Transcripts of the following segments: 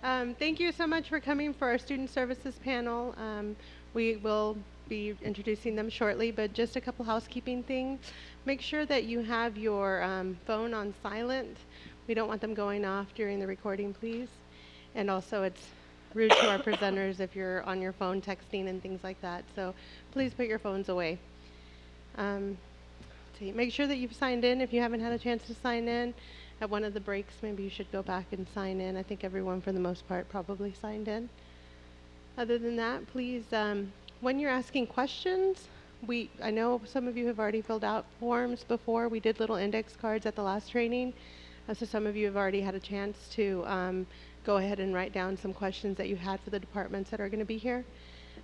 Thank you so much for coming for our Student Services panel. We will be introducing them shortly, but just a couple housekeeping things. Make sure that you have your phone on silent. We don't want them going off during the recording, please. And also, it's rude to our presenters if you're on your phone texting and things like that. So please put your phones away. Make sure that you've signed in if you haven't had a chance to sign in. At one of the breaks, maybe you should go back and sign in. I think everyone, for the most part, probably signed in. Other than that, please, when you're asking questions, I know some of you have already filled out forms before. We did little index cards at the last training. So some of you have already had a chance to go ahead and write down some questions that you had for the departments that are going to be here.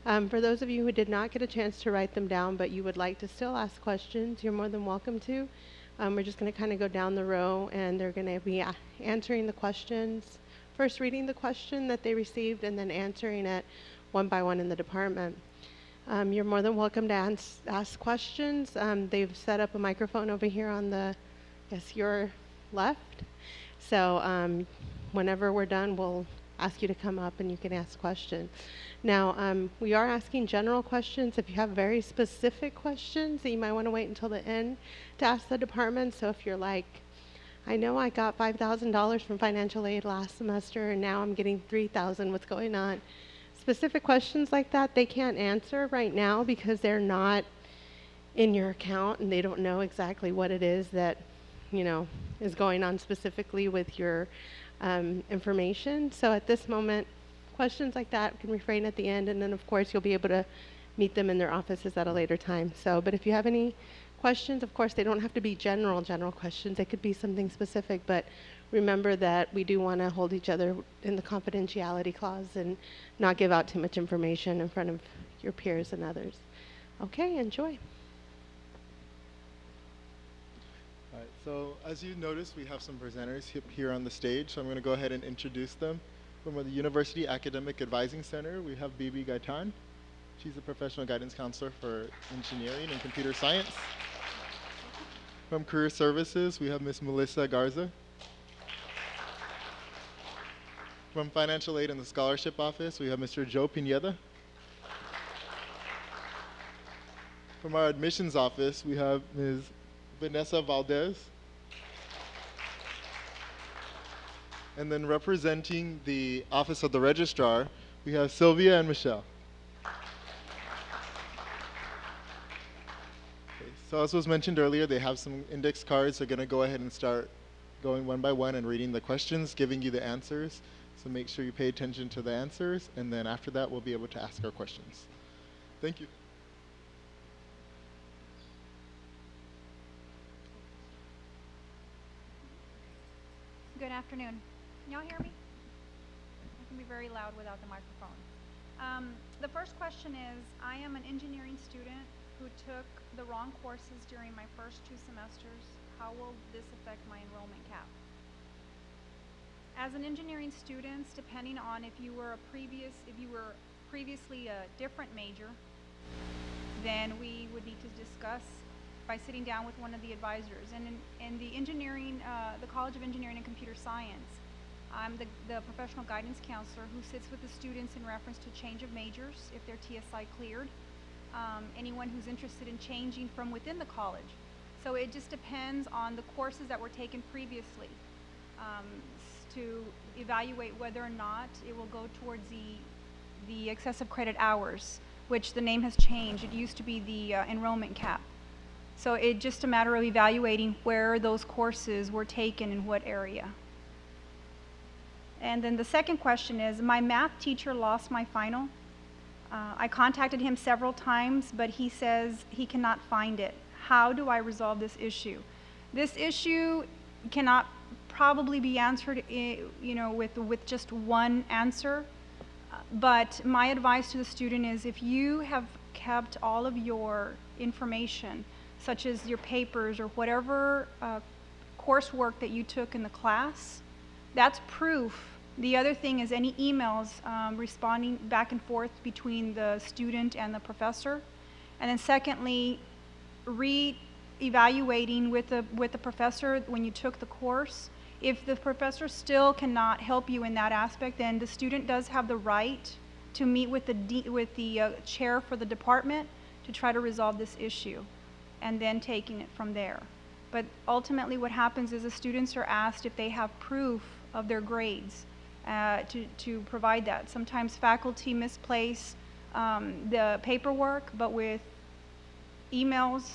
For those of you who did not get a chance to write them down, but you would like to still ask questions, you're more than welcome to. We're just going to kind of go down the row, and they're going to be answering the questions, first reading the question that they received, and then answering it one by one in the department. You're more than welcome to ask questions. They've set up a microphone over here on your left. So whenever we're done, we'll ask you to come up and you can ask questions. Now, we are asking general questions. If you have very specific questions, that you might want to wait until the end to ask the department. So if you're like, I know I got $5,000 from financial aid last semester and now I'm getting $3,000, what's going on? Specific questions like that, they can't answer right now because they're not in your account and they don't know exactly what it is that, is going on specifically with your information. So at this moment, questions like that can refrain at the end, and then of course you'll be able to meet them in their offices at a later time. But if you have any questions, of course they don't have to be general questions. They could be something specific, but remember that we do want to hold each other in the confidentiality clause and not give out too much information in front of your peers and others. Okay, enjoy. All right, so as you noticed, we have some presenters here on the stage, so I'm going to go ahead and introduce them. From the University Academic Advising Center, we have Bibi Gaitan. She's a professional guidance counselor for engineering and computer science. From Career Services, we have Ms. Melissa Garza. From Financial Aid and the Scholarship Office, we have Mr. Joe Pineda. From our Admissions Office, we have Ms. Vanessa Valdez. And then representing the Office of the Registrar, we have Sylvia and Michelle. Okay, so as was mentioned earlier, they have some index cards. They're going to go ahead and start going one by one and reading the questions, giving you the answers. So make sure you pay attention to the answers, and then after that, we'll be able to ask our questions. Thank you. Good afternoon. Can y'all hear me? I can be very loud without the microphone. The first question is, I am an engineering student who took the wrong courses during my first 2 semesters. How will this affect my enrollment cap? As an engineering student, depending on if you were previously a different major, then we would need to discuss by sitting down with one of the advisors. And in the College of Engineering and Computer Science, I'm the professional guidance counselor who sits with the students in reference to change of majors if they're TSI cleared, anyone who's interested in changing from within the college. So it just depends on the courses that were taken previously to evaluate whether or not it will go towards the excessive credit hours, which the name has changed. It used to be the enrollment cap. So it's just a matter of evaluating where those courses were taken in what area. And then the second question is, my math teacher lost my final. I contacted him several times, but he says he cannot find it. How do I resolve this issue? This issue cannot probably be answered with just one answer. But my advice to the student is, if you have kept all of your information, such as your papers or whatever coursework that you took in the class, that's proof. The other thing is any emails responding back and forth between the student and the professor. And then secondly, re-evaluating with the professor when you took the course If the professor still cannot help you in that aspect, then the student does have the right to meet with the chair for the department to try to resolve this issue, and then taking it from there. But ultimately what happens is the students are asked if they have proof of their grades to provide that. Sometimes faculty misplace the paperwork, but with emails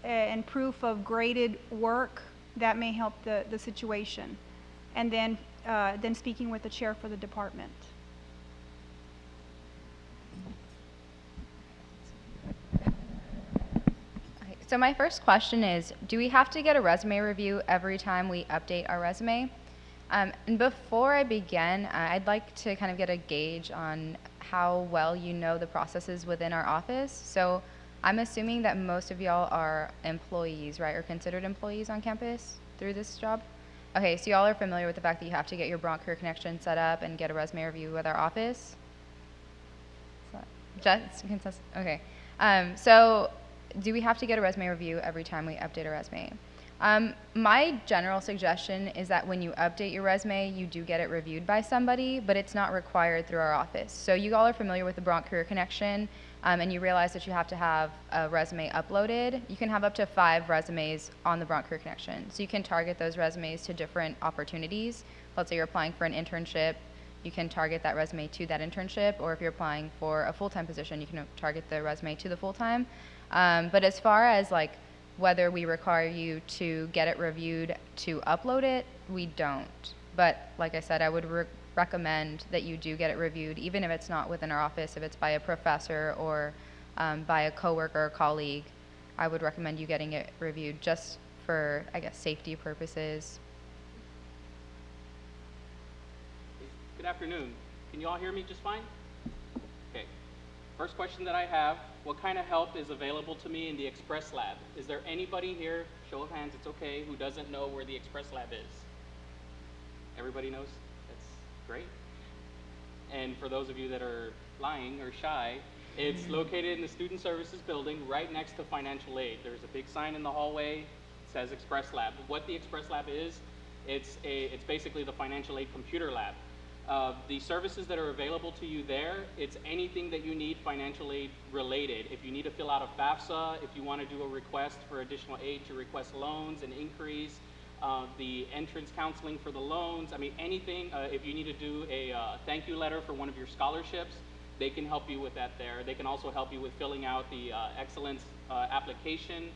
and proof of graded work, that may help the situation. And then speaking with the chair for the department. So my first question is, do we have to get a resume review every time we update our resume? And before I begin, I'd like to kind of get a gauge on how well you know the processes within our office. So I'm assuming that most of y'all are employees, right, or considered employees on campus through this job? Okay, so y'all are familiar with the fact that you have to get your Bronx Career Connection set up and get a resume review with our office? Just consensus? Okay. So do we have to get a resume review every time we update a resume? My general suggestion is that when you update your resume, you do get it reviewed by somebody, but it's not required through our office. So you all are familiar with the Bronx Career Connection, and you realize that you have to have a resume uploaded. You can have up to 5 resumes on the Bronx Career Connection. So you can target those resumes to different opportunities. Let's say you're applying for an internship, you can target that resume to that internship, or if you're applying for a full-time position, you can target the resume to the full-time. But as far as like whether we require you to get it reviewed to upload it, we don't. But like I said, I would recommend that you do get it reviewed, even if it's not within our office, if it's by a professor or by a coworker or colleague. I would recommend you getting it reviewed just for, I guess, safety purposes. Good afternoon. Can you all hear me just fine? Okay. First question that I have, what kind of help is available to me in the Express Lab? Is there anybody here, show of hands, it's okay, who doesn't know where the Express Lab is? Everybody knows? That's great. And for those of you that are lying or shy, it's located in the Student Services building right next to financial aid. There's a big sign in the hallway, it says Express Lab. What the Express Lab is, it's basically the financial aid computer lab. The services that are available to you there, it's anything that you need financial aid related. If you need to fill out a FAFSA, if you want to do a request for additional aid to request loans and increase, the entrance counseling for the loans, I mean anything, if you need to do a thank you letter for one of your scholarships, they can help you with that there. They can also help you with filling out the excellence application.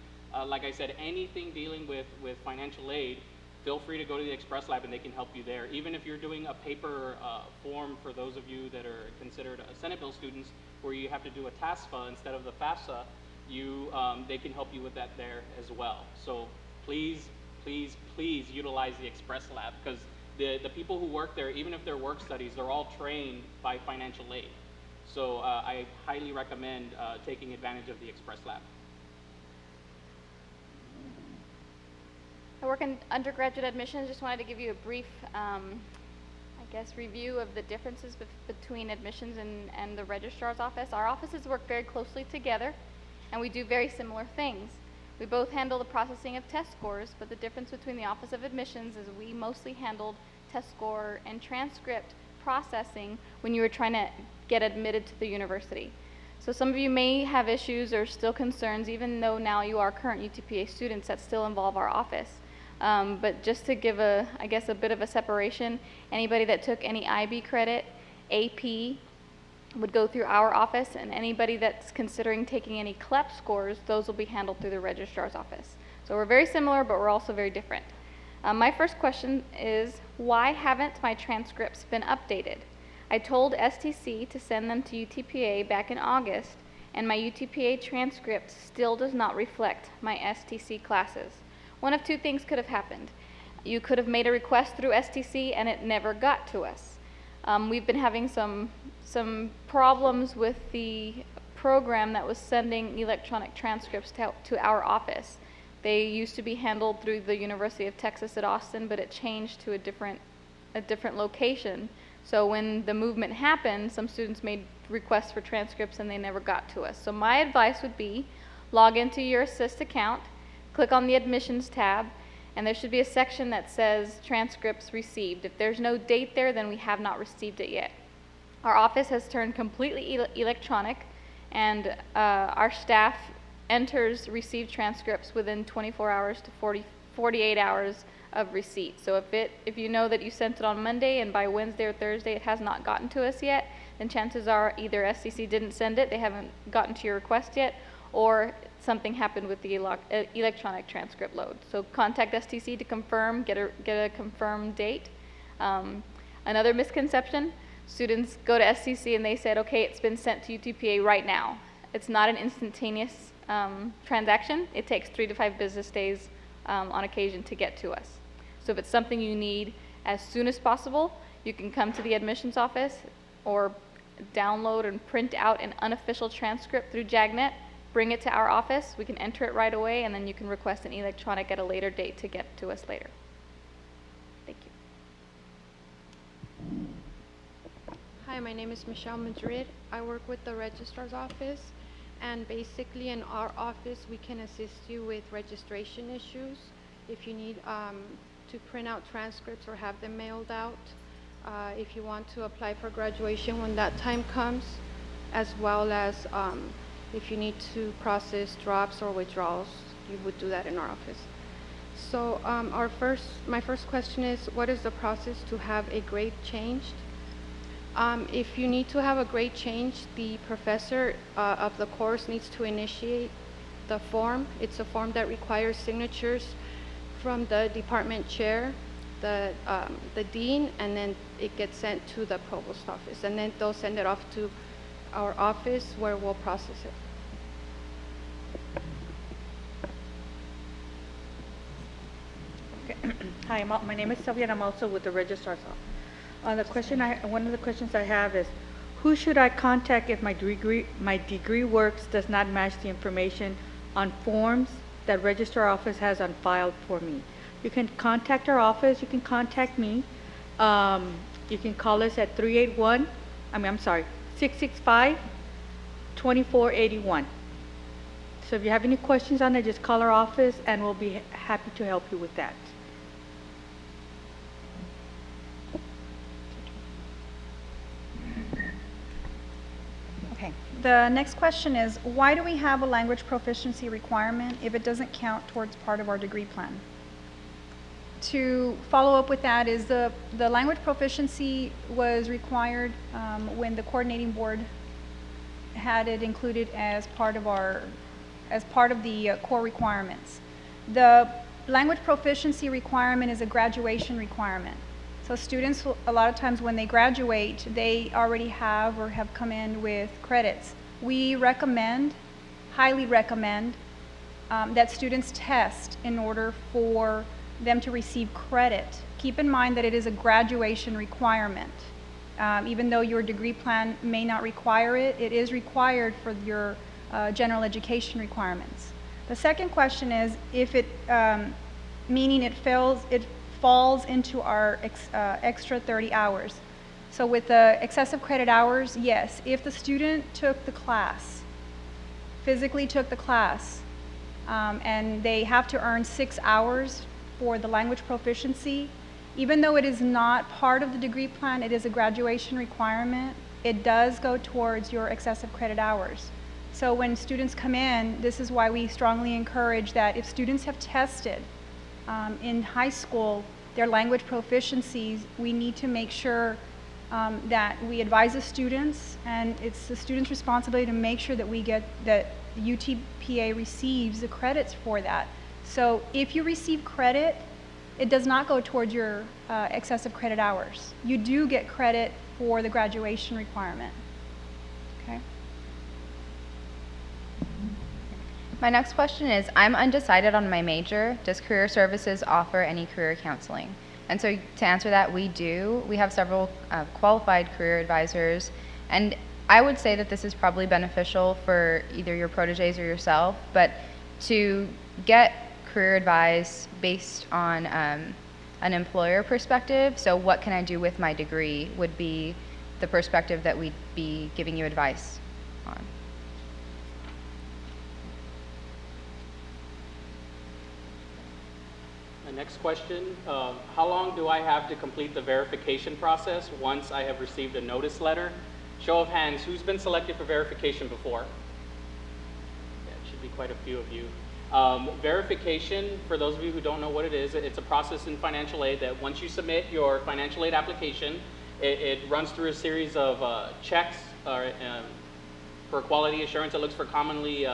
Like I said, anything dealing with financial aid, feel free to go to the Express Lab and they can help you there. Even if you're doing a paper form for those of you that are considered Senate bill students where you have to do a TASFA instead of the FAFSA, they can help you with that there as well. So please, please, please utilize the Express Lab, because the people who work there, even if they're work studies, they're all trained by financial aid. So I highly recommend taking advantage of the Express Lab. I work in undergraduate admissions. Just wanted to give you a brief, I guess, review of the differences between admissions and the registrar's office. Our offices work very closely together, and we do very similar things. We both handle the processing of test scores, but the difference between the Office of Admissions is we mostly handled test score and transcript processing when you were trying to get admitted to the university. So some of you may have issues or still concerns, even though now you are current UTPA students, that still involve our office. But just to give I guess a bit of a separation, anybody that took any IB credit, AP, would go through our office, and anybody that's considering taking any CLEP scores, those will be handled through the registrar's office. So we're very similar, but we're also very different. My first question is, why haven't my transcripts been updated? I told STC to send them to UTPA back in August, and my UTPA transcript still does not reflect my STC classes. One of two things could have happened. You could have made a request through STC and it never got to us. We've been having some problems with the program that was sending electronic transcripts to our office. They used to be handled through the University of Texas at Austin, but it changed to a different location. So when the movement happened, some students made requests for transcripts and they never got to us. So my advice would be, log into your Assist account, click on the Admissions tab, And there should be a section that says transcripts received. If there's no date there, then we have not received it yet. Our office has turned completely electronic, and our staff enters received transcripts within 24 hours to 48 hours of receipt. So if you know that you sent it on Monday and by Wednesday or Thursday it has not gotten to us yet, then chances are either SCC didn't send it, they haven't gotten to your request yet, or something happened with the electronic transcript load. So contact STC to confirm, get a confirmed date. Another misconception, students go to SCC and they said, okay, it's been sent to UTPA right now. It's not an instantaneous transaction. It takes 3 to 5 business days on occasion to get to us. So if it's something you need as soon as possible, you can come to the admissions office or download and print out an unofficial transcript through JAGNet, bring it to our office, we can enter it right away, and then you can request an electronic at a later date to get to us later. Thank you. Hi, my name is Michelle Madrid. I work with the registrar's office, and basically in our office we can assist you with registration issues if you need to print out transcripts or have them mailed out, if you want to apply for graduation when that time comes, as well as if you need to process drops or withdrawals, you would do that in our office. So my first question is, what is the process to have a grade changed? If you need to have a grade changed, the professor of the course needs to initiate the form. It's a form that requires signatures from the department chair, the dean, and then it gets sent to the provost office, and then they'll send it off to our office where we'll process it. Okay. Hi, my name is Sylvia, and I'm also with the registrar's office. One of the questions I have is, who should I contact if my degree works does not match the information on forms that registrar office has on file for me? You can contact our office. You can contact me. You can call us at 665-2481. So if you have any questions on it, just call our office, and we'll be happy to help you with that. Okay. The next question is, why do we have a language proficiency requirement if it doesn't count towards part of our degree plan? To follow up with that is the language proficiency was required when the coordinating board had it included as part of the core requirements. The language proficiency requirement is a graduation requirement. So students, a lot of times when they graduate, they already have or have come in with credits. We recommend, highly recommend, that students test in order for them to receive credit. Keep in mind that it is a graduation requirement. Even though your degree plan may not require it, it is required for your general education requirements. The second question is if it, meaning it falls into our extra 30 hours. So with the excessive credit hours, yes, if the student took the class, physically took the class, and they have to earn 6 hours for the language proficiency, even though it is not part of the degree plan, it is a graduation requirement, it does go towards your excessive credit hours. So when students come in, this is why we strongly encourage that if students have tested in high school their language proficiencies, we need to make sure that we advise the students, and it's the student's responsibility to make sure that that UTPA receives the credits for that. So if you receive credit, it does not go towards your excessive credit hours. You do get credit for the graduation requirement. Okay. My next question is, I'm undecided on my major. Does Career Services offer any career counseling? And so to answer that, we do. We have several qualified career advisors, and I would say that this is probably beneficial for either your proteges or yourself, but to get career advice based on an employer perspective, so what can I do with my degree, would be the perspective that we'd be giving you advice on. My Next question, how long do I have to complete the verification process once I have received a notice letter? Show of hands, who's been selected for verification before? Yeah, it should be quite a few of you. Verification, for those of you who don't know what it is, it's a process in financial aid that once you submit your financial aid application, it runs through a series of checks for quality assurance. It looks for commonly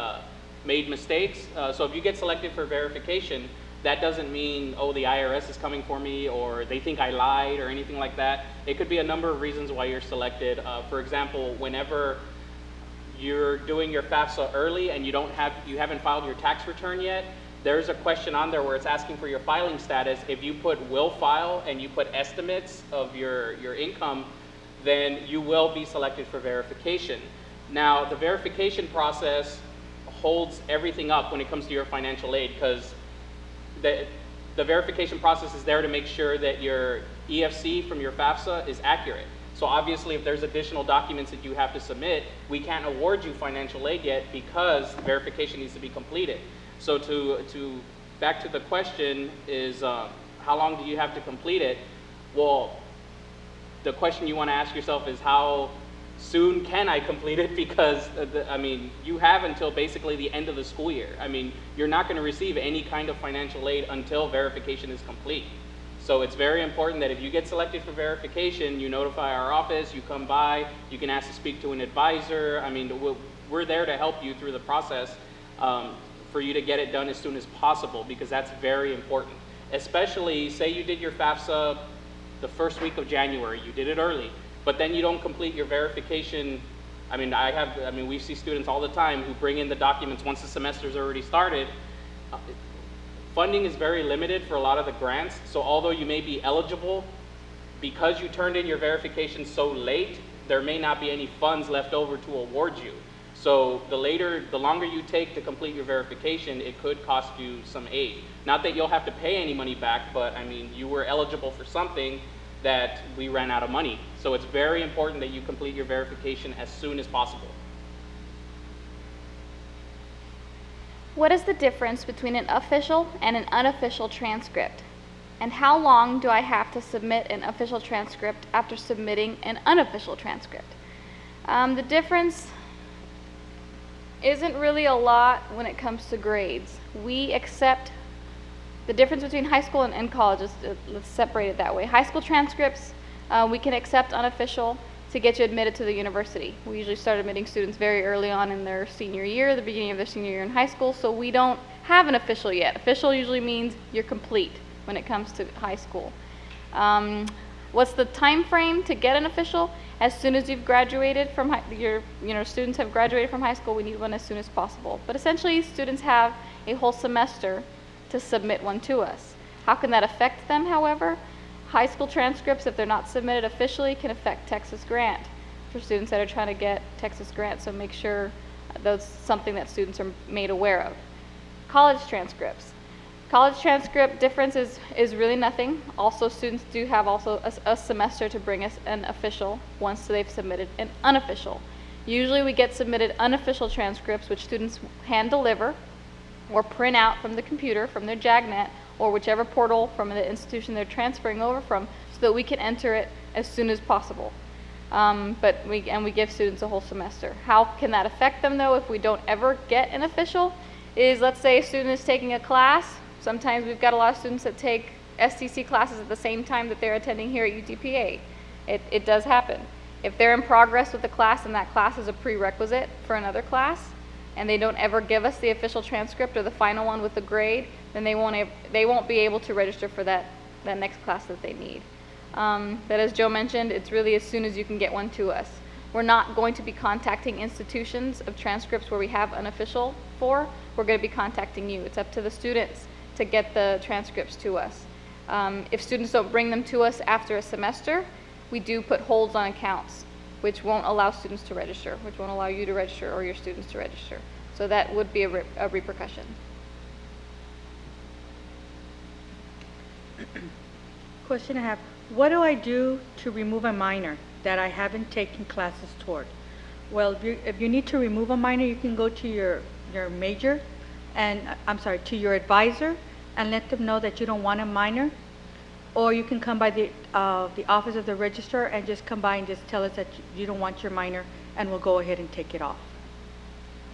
made mistakes. So if you get selected for verification, that doesn't mean, oh, the IRS is coming for me, or they think I lied, or anything like that. It could be a number of reasons why you're selected. For example, whenever you're doing your FAFSA early and you haven't filed your tax return yet, there's a question on there where it's asking for your filing status. If you put will file and you put estimates of your income, then you will be selected for verification. Now, the verification process holds everything up when it comes to your financial aid, because the verification process is there to make sure that your EFC from your FAFSA is accurate. So obviously, if there's additional documents that you have to submit, we can't award you financial aid yet because verification needs to be completed. So back to the question is, how long do you have to complete it? Well, the question you want to ask yourself is, how soon can I complete it? Because, I mean, you have until basically the end of the school year. I mean, you're not going to receive any kind of financial aid until verification is complete. So it's very important that if you get selected for verification, you notify our office, you come by, you can ask to speak to an advisor. I mean, we're there to help you through the process for you to get it done as soon as possible, because that's very important. Especially, say you did your FAFSA the first week of January, you did it early, but then you don't complete your verification. I mean, we see students all the time who bring in the documents once the semester's already started. Funding is very limited for a lot of the grants, so although you may be eligible, because you turned in your verification so late, there may not be any funds left over to award you. So the longer you take to complete your verification, it could cost you some aid. Not that you'll have to pay any money back, but I mean, you were eligible for something that we ran out of money. So it's very important that you complete your verification as soon as possible. What is the difference between an official and an unofficial transcript? And how long do I have to submit an official transcript after submitting an unofficial transcript? The difference isn't really a lot when it comes to grades. We accept the difference between high school and college. Let's separate it that way. High school transcripts, we can accept unofficial to get you admitted to the university. We usually start admitting students very early on in their senior year, the beginning of their senior year in high school, so we don't have an official yet. Official usually means you're complete when it comes to high school. What's the time frame to get an official? As soon as you've graduated from students have graduated from high school, we need one as soon as possible. But essentially, students have a whole semester to submit one to us. How can that affect them, however? High school transcripts, if they're not submitted officially, can affect Texas Grant for students that are trying to get Texas Grant, so make sure that's something that students are made aware of. College transcripts. College transcript difference is really nothing. Also, students do have a semester to bring us an official once they've submitted an unofficial. Usually we get submitted unofficial transcripts, which students hand deliver or print out from the computer, from their JAGNet, or whichever portal from the institution they're transferring over from, so that we can enter it as soon as possible. But we give students a whole semester. How can that affect them, though, if we don't ever get an official? Is, let's say a student is taking a class. Sometimes we've got a lot of students that take STC classes at the same time that they're attending here at UTPA. It does happen. If they're in progress with the class and that class is a prerequisite for another class, and they don't ever give us the official transcript or the final one with the grade, then they won't be able to register for that next class that they need. But as Joe mentioned, it's really as soon as you can get one to us. We're not going to be contacting institutions of transcripts where we have unofficial for. We're going to be contacting you. It's up to the students to get the transcripts to us. If students don't bring them to us after a semester, we do put holds on accounts, which won't allow students to register, which won't allow you to register or your students to register. So that would be a repercussion. Question I have, what do I do to remove a minor that I haven't taken classes toward? Well, if you need to remove a minor, you can go to your major, and I'm sorry, to your advisor, and let them know that you don't want a minor. Or you can come by the office of the registrar and just come by and just tell us that you don't want your minor, and we'll go ahead and take it off.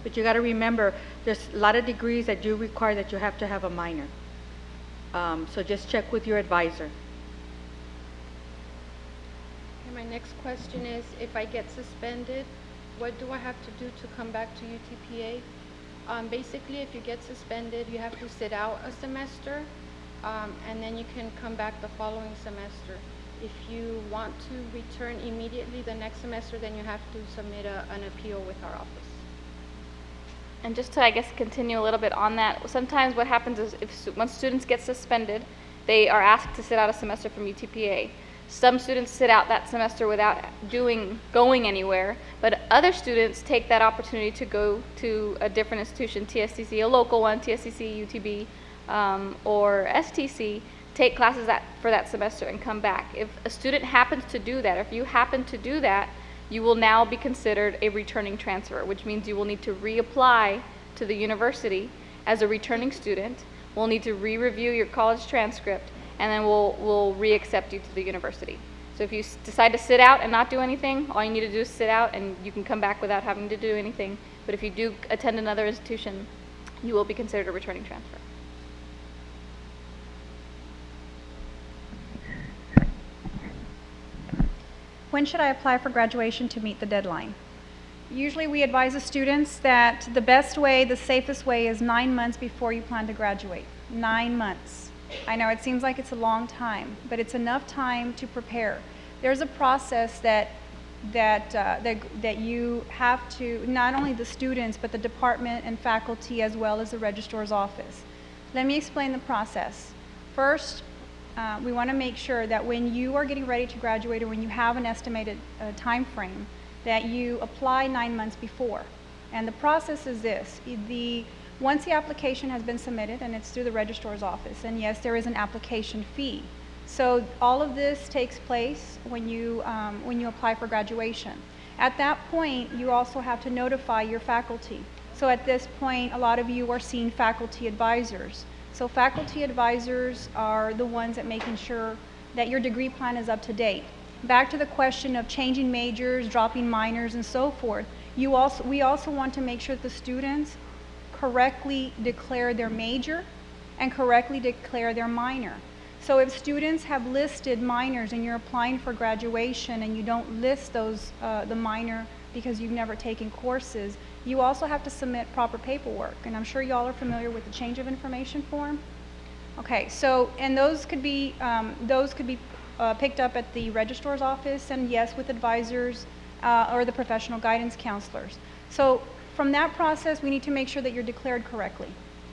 But you got to remember, there's a lot of degrees that do require that you have to have a minor. So just check with your advisor. And my next question is, if I get suspended, what do I have to do to come back to UTPA? Basically, if you get suspended, you have to sit out a semester, and then you can come back the following semester. If you want to return immediately the next semester, then you have to submit an appeal with our office. And just to, I guess, continue a little bit on that, sometimes what happens is once students get suspended, they are asked to sit out a semester from UTPA. Some students sit out that semester without going anywhere, but other students take that opportunity to go to a different institution, TSCC, a local one, TSCC, UTB, or STC, take classes for that semester and come back. If a student happens to do that, if you happen to do that, you will now be considered a returning transfer, which means you will need to reapply to the university as a returning student. We'll need to re-review your college transcript, and then we'll re-accept you to the university. So if you decide to sit out and not do anything, all you need to do is sit out, and you can come back without having to do anything. But if you do attend another institution, you will be considered a returning transfer. When should I apply for graduation to meet the deadline? Usually we advise the students that the best way, the safest way is 9 months before you plan to graduate. 9 months. I know it seems like it's a long time, but it's enough time to prepare. There's a process that you have to, not only the students, but the department and faculty as well as the registrar's office. Let me explain the process. First, we want to make sure that when you are getting ready to graduate, or when you have an estimated time frame, that you apply 9 months before. And the process is this. Once the application has been submitted, and it's through the registrar's office, and yes, there is an application fee. So all of this takes place when you apply for graduation. At that point, you also have to notify your faculty. So at this point, a lot of you are seeing faculty advisors. So faculty advisors are the ones that making sure that your degree plan is up to date. Back to the question of changing majors, dropping minors, and so forth, we also want to make sure that the students correctly declare their major and correctly declare their minor. So if students have listed minors and you're applying for graduation and you don't list those, the minor because you've never taken courses, you also have to submit proper paperwork. And I'm sure y'all are familiar with the change of information form. Okay, so, and those could be picked up at the registrar's office, and yes, with advisors or the professional guidance counselors. So from that process, we need to make sure that you're declared correctly.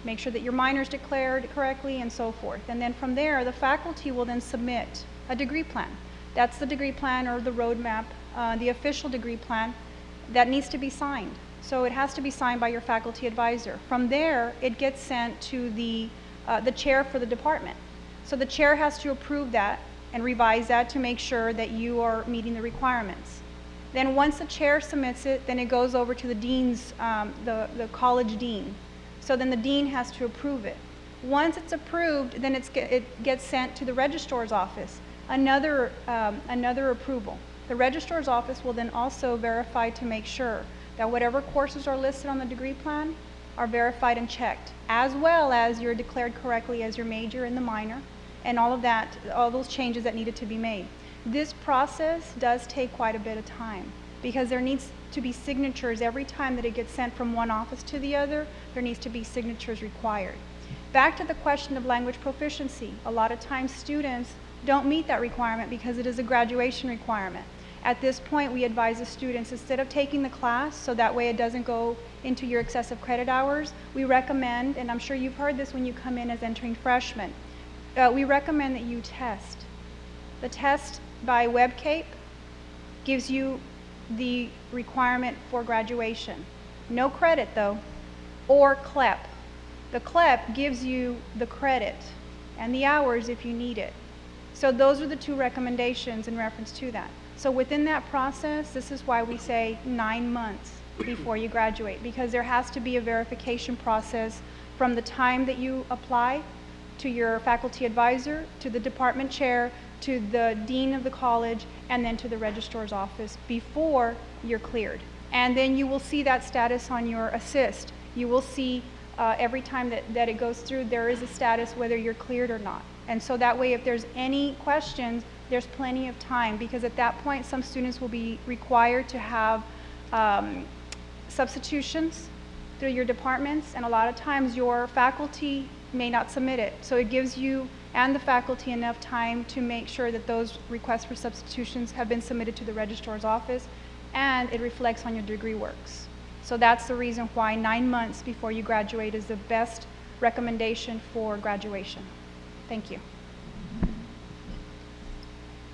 Make sure that your minor's declared correctly and so forth. And then from there, the faculty will then submit a degree plan. That's the degree plan or the roadmap, the official degree plan that needs to be signed. So it has to be signed by your faculty advisor. From there, it gets sent to the chair for the department. So the chair has to approve that and revise that to make sure that you are meeting the requirements. Then once the chair submits it, then it goes over to the dean's, the college dean. So then the dean has to approve it. Once it's approved, then it gets sent to the registrar's office. Another approval. The registrar's office will then also verify to make sure that whatever courses are listed on the degree plan are verified and checked, as well as you're declared correctly as your major and the minor, and all of that, all those changes that needed to be made. This process does take quite a bit of time because there needs to be signatures every time that it gets sent from one office to the other. There needs to be signatures required. Back to the question of language proficiency. A lot of times students don't meet that requirement because it is a graduation requirement. At this point, we advise the students, instead of taking the class, so that way it doesn't go into your excessive credit hours, we recommend, and I'm sure you've heard this when you come in as entering freshmen, we recommend that you test. The test by WebCape gives you the requirement for graduation. No credit though, or CLEP. The CLEP gives you the credit and the hours if you need it. So those are the two recommendations in reference to that. So within that process, this is why we say 9 months before you graduate, because there has to be a verification process from the time that you apply to your faculty advisor, to the department chair, to the dean of the college, and then to the registrar's office before you're cleared. And then you will see that status on your assist. You will see every time that it goes through, there is a status whether you're cleared or not. And so that way, if there's any questions, there's plenty of time, because at that point, some students will be required to have substitutions through your departments, and a lot of times your faculty may not submit it. So it gives you and the faculty enough time to make sure that those requests for substitutions have been submitted to the registrar's office, and it reflects on your degree works. So that's the reason why 9 months before you graduate is the best recommendation for graduation. Thank you.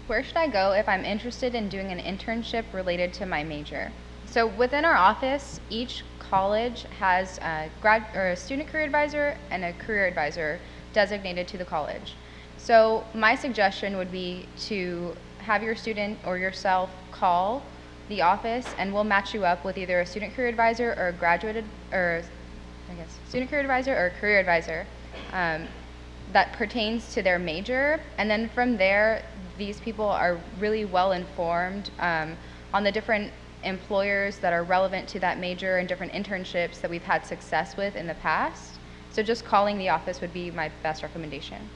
Where should I go if I'm interested in doing an internship related to my major? So within our office, each college has a student career advisor and a career advisor designated to the college. So my suggestion would be to have your student or yourself call the office, and we'll match you up with either a student career advisor or a student career advisor or a career advisor that pertains to their major. And then from there, these people are really well informed on the different employers that are relevant to that major and different internships that we've had success with in the past. So just calling the office would be my best recommendation.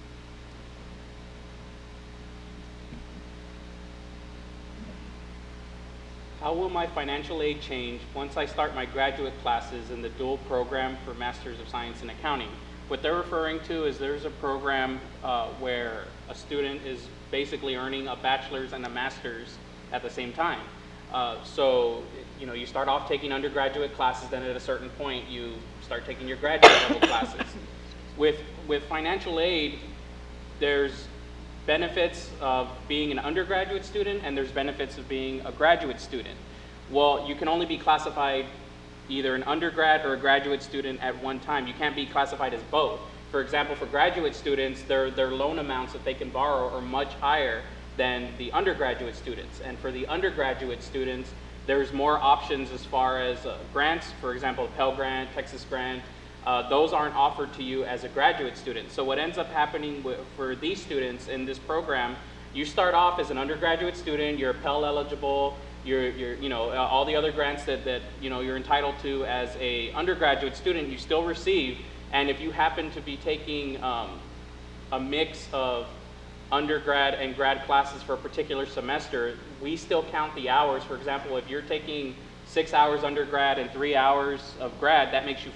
How will my financial aid change once I start my graduate classes in the dual program for Masters of Science in Accounting? What they're referring to is there's a program where a student is basically earning a bachelor's and a master's at the same time. So, you know, you start off taking undergraduate classes, then at a certain point you start taking your graduate level classes. With financial aid, there's benefits of being an undergraduate student and there's benefits of being a graduate student. Well, you can only be classified either an undergrad or a graduate student at one time. You can't be classified as both. For example, for graduate students, their loan amounts that they can borrow are much higher than the undergraduate students. And for the undergraduate students, there's more options as far as grants. For example, a Pell Grant, Texas Grant, those aren't offered to you as a graduate student. So what ends up happening for these students in this program, you start off as an undergraduate student, you're Pell eligible, you're you know, all the other grants that you know, you're entitled to as a undergraduate student, you still receive. And if you happen to be taking a mix of undergrad and grad classes for a particular semester, we still count the hours. For example, if you're taking 6 hours undergrad and 3 hours of grad, that makes you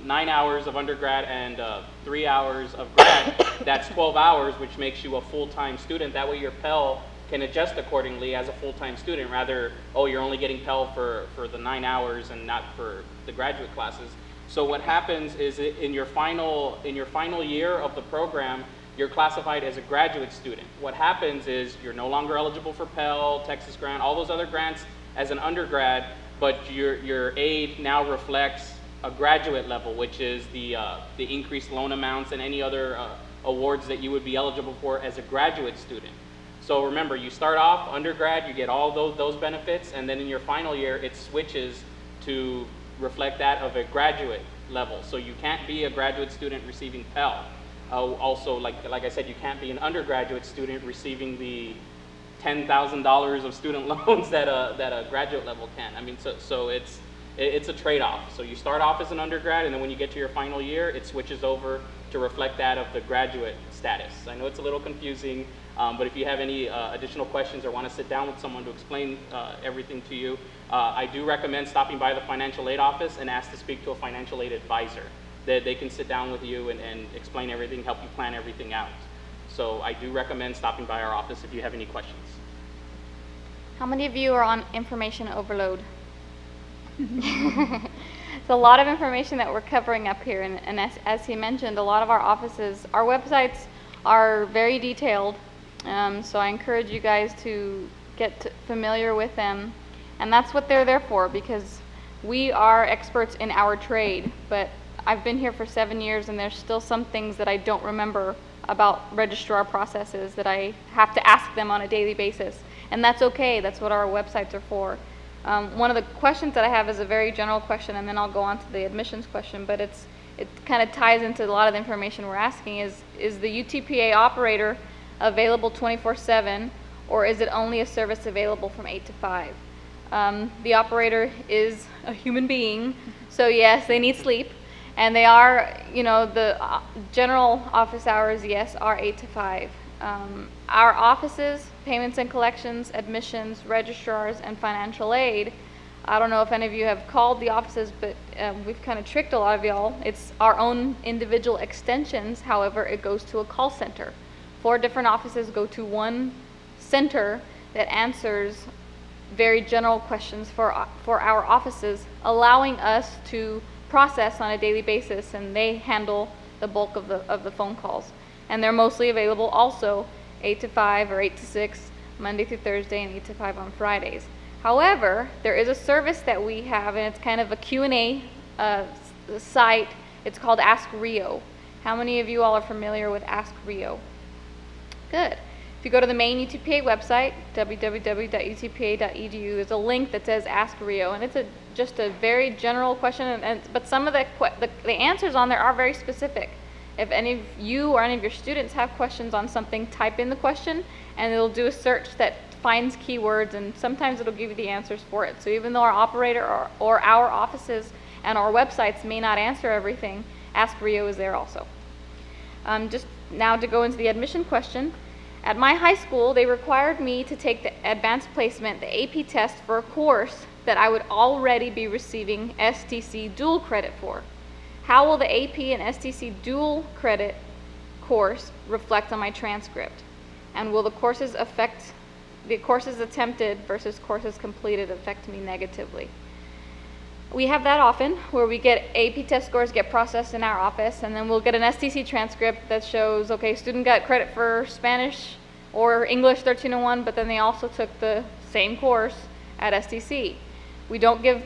9 hours of undergrad and 3 hours of grad, that's 12 hours, which makes you a full-time student. That way your Pell can adjust accordingly as a full-time student, rather, oh, you're only getting Pell for the 9 hours and not for the graduate classes. So what happens is in your final year of the program, you're classified as a graduate student. What happens is you're no longer eligible for Pell, Texas Grant, all those other grants as an undergrad, but your aid now reflects a graduate level, which is the increased loan amounts and any other awards that you would be eligible for as a graduate student. So remember, you start off undergrad, you get all those benefits, and then in your final year, it switches to reflect that of a graduate level. So you can't be a graduate student receiving Pell. Also, like I said, you can't be an undergraduate student receiving the $10,000 of student loans that a graduate level can. I mean, so it's a trade-off. So you start off as an undergrad, and then when you get to your final year, it switches over to reflect that of the graduate status. I know it's a little confusing, but if you have any additional questions or want to sit down with someone to explain everything to you, I do recommend stopping by the financial aid office and ask to speak to a financial aid advisor. They can sit down with you and explain everything, help you plan everything out. So I do recommend stopping by our office if you have any questions. How many of you are on information overload? It's a lot of information that we're covering up here, and as he mentioned, a lot of our offices, our websites are very detailed, so I encourage you guys to get familiar with them, and that's what they're there for, because we are experts in our trade, but I've been here for 7 years and there's still some things that I don't remember about registrar processes that I have to ask them on a daily basis, and that's okay. That's what our websites are for. One of the questions that I have is a very general question, and then I'll go on to the admissions question, but it's it kind of ties into a lot of the information we're asking is the UTPA operator available 24/7, or is it only a service available from 8 to 5? The operator is a human being, so yes, they need sleep, and they are, you know, the general office hours, yes, are 8 to 5. Our offices, payments and collections, admissions, registrars, and financial aid, I don't know if any of you have called the offices, but we've kind of tricked a lot of y'all. It's our own individual extensions, however, it goes to a call center. 4 different offices go to one center that answers very general questions for our offices, allowing us to process on a daily basis, and they handle the bulk of the phone calls. And they're mostly available also 8 to 5 or 8 to 6, Monday through Thursday, and 8 to 5 on Fridays. However, there is a service that we have, and it's kind of a Q&A site. It's called Ask Rio. How many of you all are familiar with Ask Rio? Good. If you go to the main UTPA website, www.utpa.edu, there's a link that says Ask Rio, and it's just a very general question, but some of the answers on there are very specific. If any of you or any of your students have questions on something, type in the question, and it'll do a search that finds keywords, and sometimes it'll give you the answers for it. So even though our operator or our offices and our websites may not answer everything, Ask Rio is there also. Just now to go into the admission question. At my high school, they required me to take the advanced placement, the AP test, for a course that I would already be receiving STC dual credit for. How will the AP and STC dual credit course reflect on my transcript? And will the courses attempted versus courses completed affect me negatively? We have that often, where we get AP test scores get processed in our office, and then we'll get an STC transcript that shows, okay, student got credit for Spanish or English 1301, but then they also took the same course at STC. We don't give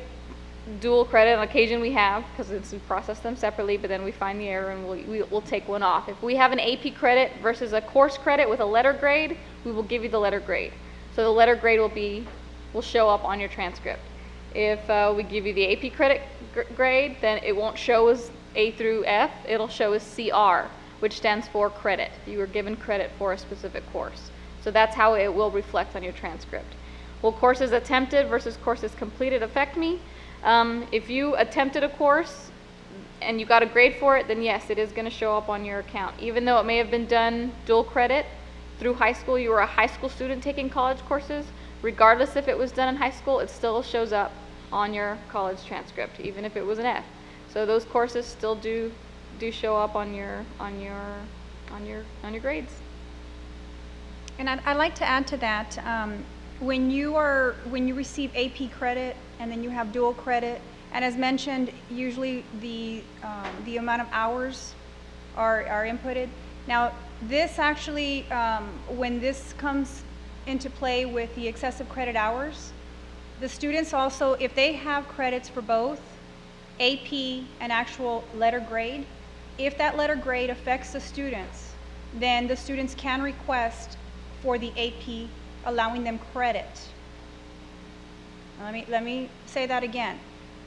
dual credit. On occasion we have, because we process them separately, but then we find the error and we'll take one off. If we have an AP credit versus a course credit with a letter grade, we will give you the letter grade. So the letter grade will show up on your transcript. If we give you the AP credit grade, then it won't show as A through F, it'll show as CR, which stands for credit. You were given credit for a specific course. So that's how it will reflect on your transcript. Will courses attempted versus courses completed affect me? If you attempted a course and you got a grade for it, then yes, it is going to show up on your account. Even though it may have been done dual credit through high school, you were a high school student taking college courses, regardless if it was done in high school, it still shows up on your college transcript, even if it was an F. So those courses still do show up on your grades. And I'd like to add to that, when you receive AP credit and then you have dual credit, and as mentioned, usually the amount of hours are inputted. Now this actually, when this comes into play with the excessive credit hours, the students also, if they have credits for both AP and actual letter grade, if that letter grade affects the students, then the students can request for the AP allowing them credit. Let me say that again.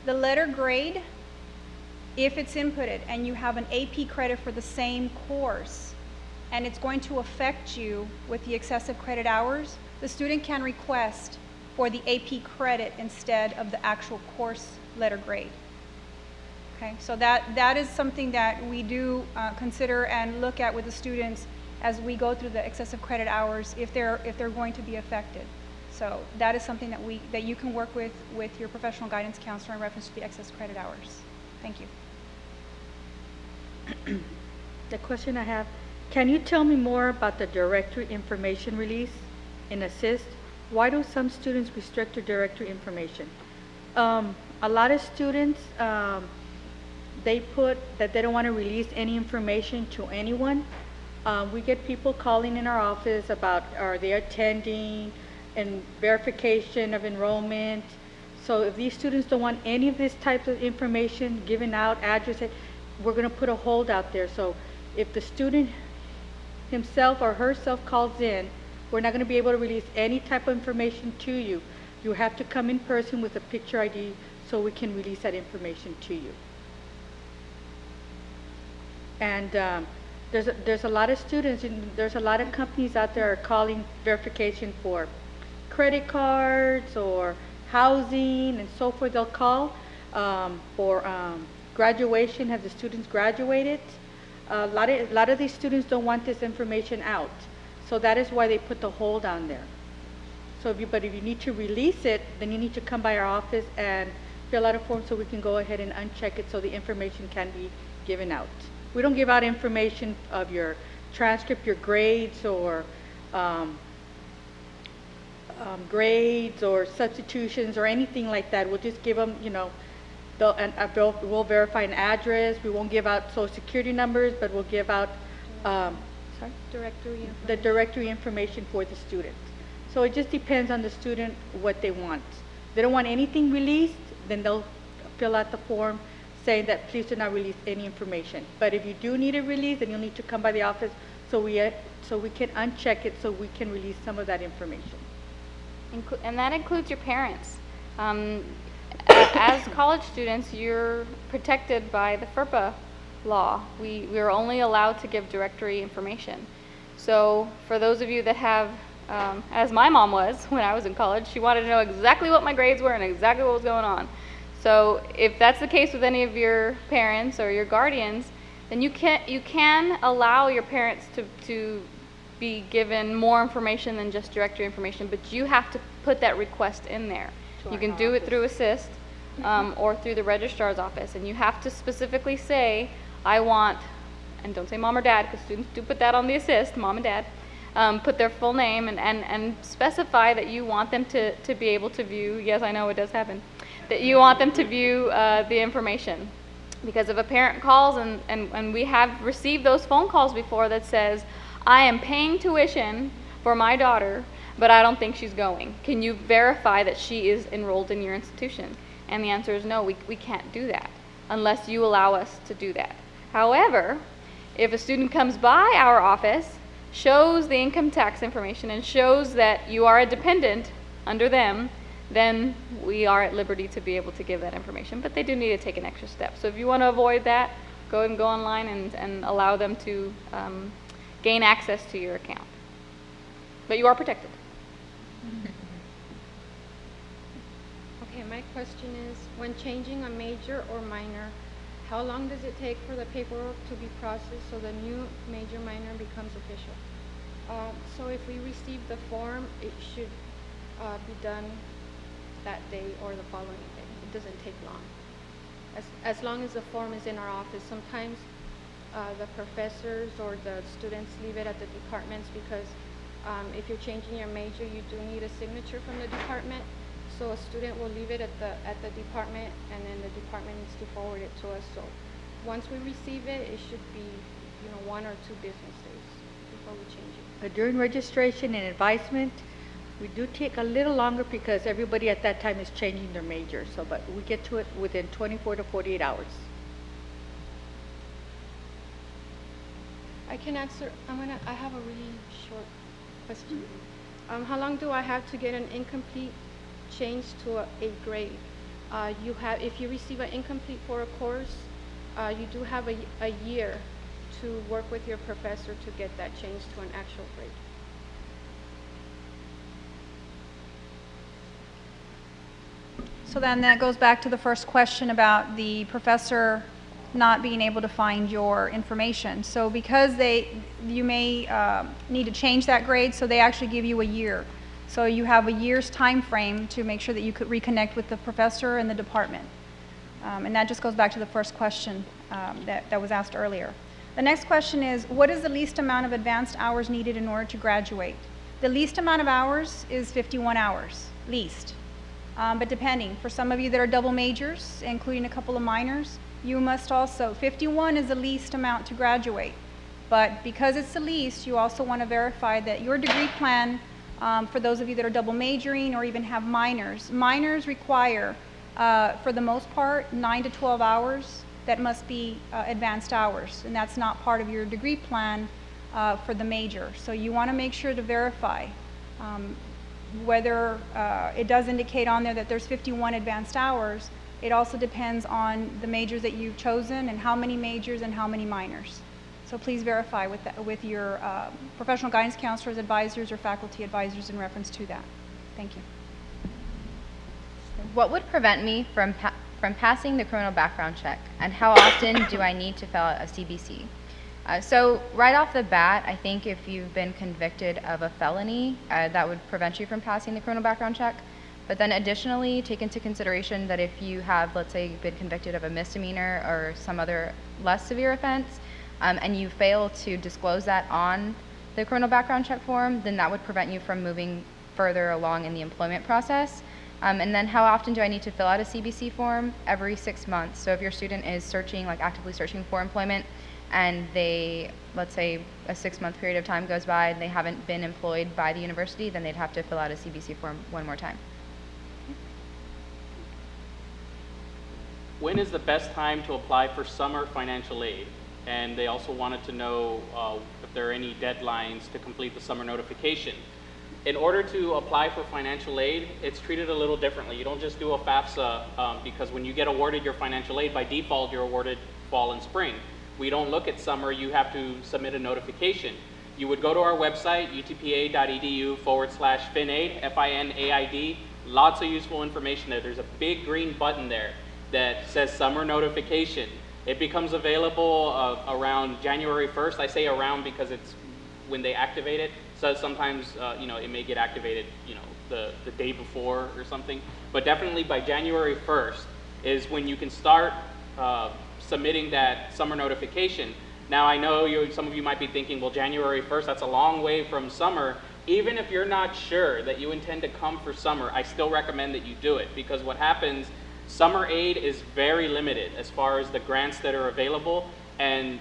The letter grade, if it's inputted and you have an AP credit for the same course and it's going to affect you with the excessive credit hours, the student can request for the AP credit instead of the actual course letter grade. Okay, so that is something that we do consider and look at with the students as we go through the excessive credit hours if they're going to be affected. So that is something that you can work with your professional guidance counselor in reference to the excess credit hours. Thank you. The question I have, can you tell me more about the directory information release in ASSIST? Why do some students restrict their directory information? A lot of students, they put that they don't want to release any information to anyone. We get people calling in our office about are they attending and verification of enrollment. So if these students don't want any of this type of information given out, address, we're going to put a hold out there. So if the student himself or herself calls in, we're not going to be able to release any type of information to you. You have to come in person with a picture ID so we can release that information to you. And there's a lot of students, and there's a lot of companies out there are calling verification for credit cards or housing and so forth. They'll call for graduation. Have the students graduated? A lot of these students don't want this information out, so that is why they put the hold on there. So but if you need to release it, then you need to come by our office and fill out a form so we can go ahead and uncheck it so the information can be given out. We don't give out information of your transcript, your grades, or grades or substitutions or anything like that. We'll just give them, you know, we'll verify an address. We won't give out social security numbers, but we'll give out the directory information for the student. So it just depends on the student what they want. If they don't want anything released, then they'll fill out the form saying that please do not release any information. But if you do need it released, then you'll need to come by the office so we can uncheck it so we can release some of that information. And that includes your parents. As college students, you're protected by the FERPA law. We're only allowed to give directory information. So for those of you that have, as my mom was when I was in college, she wanted to know exactly what my grades were and exactly what was going on. So if that's the case with any of your parents or your guardians, then you can allow your parents to be given more information than just directory information, but you have to put that request in there. You can do it through Assist or through the registrar's office, and you have to specifically say, I want, and don't say mom or dad, because students do put that on the Assist, mom and dad, put their full name and specify that you want them to be able to view, yes, I know it does happen, that you want them to view the information. Because if a parent calls, and we have received those phone calls before that says, I am paying tuition for my daughter, but I don't think she's going. Can you verify that she is enrolled in your institution? And the answer is no, we can't do that unless you allow us to do that. However, if a student comes by our office, shows the income tax information, and shows that you are a dependent under them, then we are at liberty to be able to give that information. But they do need to take an extra step. So if you want to avoid that, go ahead and go online and allow them to gain access to your account. But you are protected. Okay, my question is, when changing a major or minor, how long does it take for the paperwork to be processed so the new major minor becomes official? So if we receive the form, it should be done that day or the following day. It doesn't take long. As long as the form is in our office. Sometimes the professors or the students leave it at the departments because if you're changing your major, you do need a signature from the department. So a student will leave it at the department, and then the department needs to forward it to us. So once we receive it, it should be, 1 or 2 business days before we change it. But during registration and advisement, we do take a little longer because everybody at that time is changing their major. So, but we get to it within 24 to 48 hours. I can answer. I have a really short question. How long do I have to get an incomplete changed to a grade? If you receive an incomplete for a course, you do have a year to work with your professor to get that changed to an actual grade. So then that goes back to the first question about the professor not being able to find your information. So because you may need to change that grade, so they actually give you a year. So you have a year's time frame to make sure that you could reconnect with the professor and the department. And that just goes back to the first question that was asked earlier. The next question is, what is the least amount of advanced hours needed in order to graduate? The least amount of hours is 51 hours, least. But depending, for some of you that are double majors, including a couple of minors, you must also, 51 is the least amount to graduate. But because it's the least, you also want to verify that your degree plan, for those of you that are double majoring or even have minors require, for the most part, 9 to 12 hours. That must be advanced hours, and that's not part of your degree plan for the major. So you want to make sure to verify whether it does indicate on there that there's 51 advanced hours. It also depends on the majors that you've chosen and how many majors and how many minors. So please verify with your professional guidance counselors, advisors, or faculty advisors in reference to that. Thank you. What would prevent me from passing the criminal background check, and how often do I need to fill out a CBC? So right off the bat, I think if you've been convicted of a felony, that would prevent you from passing the criminal background check. But then additionally, take into consideration that if you have, let's say, been convicted of a misdemeanor or some other less severe offense, and you fail to disclose that on the criminal background check form, then that would prevent you from moving further along in the employment process. And then how often do I need to fill out a CBC form? Every 6 months. So if your student is searching, like actively searching for employment, and they, let's say a 6-month period of time goes by and they haven't been employed by the university, then they'd have to fill out a CBC form one more time. When is the best time to apply for summer financial aid? And they also wanted to know if there are any deadlines to complete the summer notification. In order to apply for financial aid, it's treated a little differently. You don't just do a FAFSA because when you get awarded your financial aid, by default, you're awarded fall and spring. We don't look at summer. You have to submit a notification. You would go to our website, utpa.edu/FinAid, FINAID. Lots of useful information there. There's a big green button there that says summer notification. It becomes available around January 1st. I say around because it's when they activate it. So sometimes, it may get activated, the day before or something. But definitely by January 1st is when you can start submitting that summer notification. Now I know some of you might be thinking, well, January 1st, that's a long way from summer. Even if you're not sure that you intend to come for summer, I still recommend that you do it, because what happens, summer aid is very limited as far as the grants that are available, and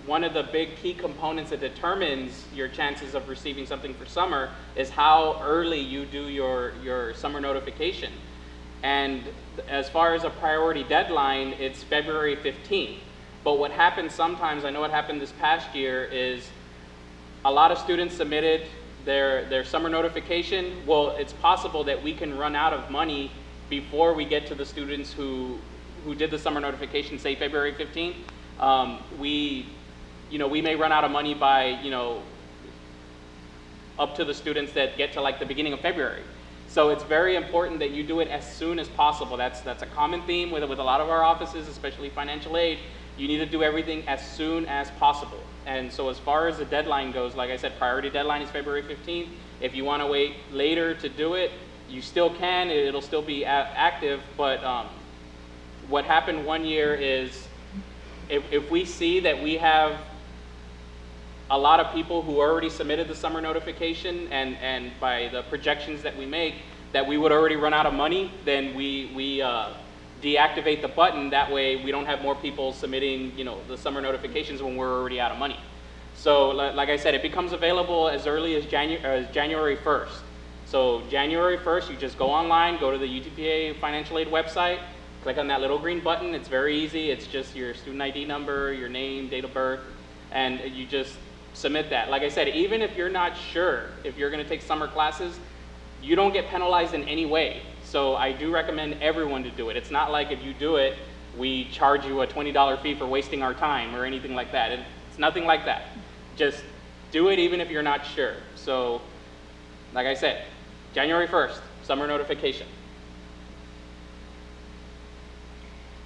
one of the big key components that determines your chances of receiving something for summer is how early you do your summer notification. And as far as a priority deadline, it's February 15th. But what happens sometimes, I know what happened this past year, is a lot of students submitted their summer notification. Well, it's possible that we can run out of money before we get to the students who did the summer notification, say February 15th. We may run out of money by, up to the students that get to like the beginning of February. So it's very important that you do it as soon as possible. That's a common theme with a lot of our offices, especially financial aid. You need to do everything as soon as possible. And so as far as the deadline goes, like I said, priority deadline is February 15th. If you want to wait later to do it, you still can. It'll still be active. But what happened one year is if we see that we have a lot of people who already submitted the summer notification, and by the projections that we make, that we would already run out of money, then we deactivate the button. That way we don't have more people submitting, the summer notifications when we're already out of money. So like I said, it becomes available as early as January 1st. So January 1st, you just go online, go to the UTPA financial aid website, click on that little green button. It's very easy. It's just your student ID number, your name, date of birth, and you just submit that. Like I said, even if you're not sure if you're going to take summer classes, you don't get penalized in any way. So I do recommend everyone to do it. It's not like if you do it, we charge you a $20 fee for wasting our time or anything like that. It's nothing like that. Just do it even if you're not sure. So like I said, January 1st, summer notification.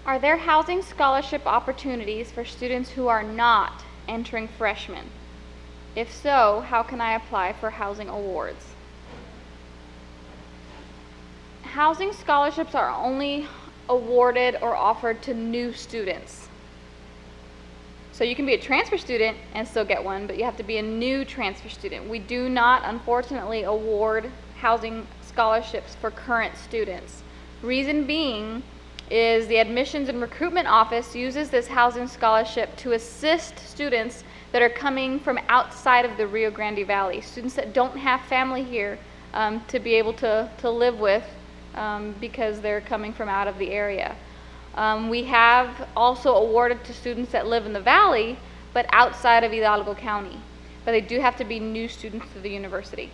Are there housing scholarship opportunities for students who are not entering freshmen? If so, how can I apply for housing awards? Housing scholarships are only awarded or offered to new students. So you can be a transfer student and still get one, but you have to be a new transfer student. We do not, unfortunately, award housing scholarships for current students. Reason being is the Admissions and Recruitment Office uses this housing scholarship to assist students that are coming from outside of the Rio Grande Valley, students that don't have family here to be able to live with because they're coming from out of the area. We have also awarded to students that live in the valley but outside of Hidalgo County, but they do have to be new students to the university.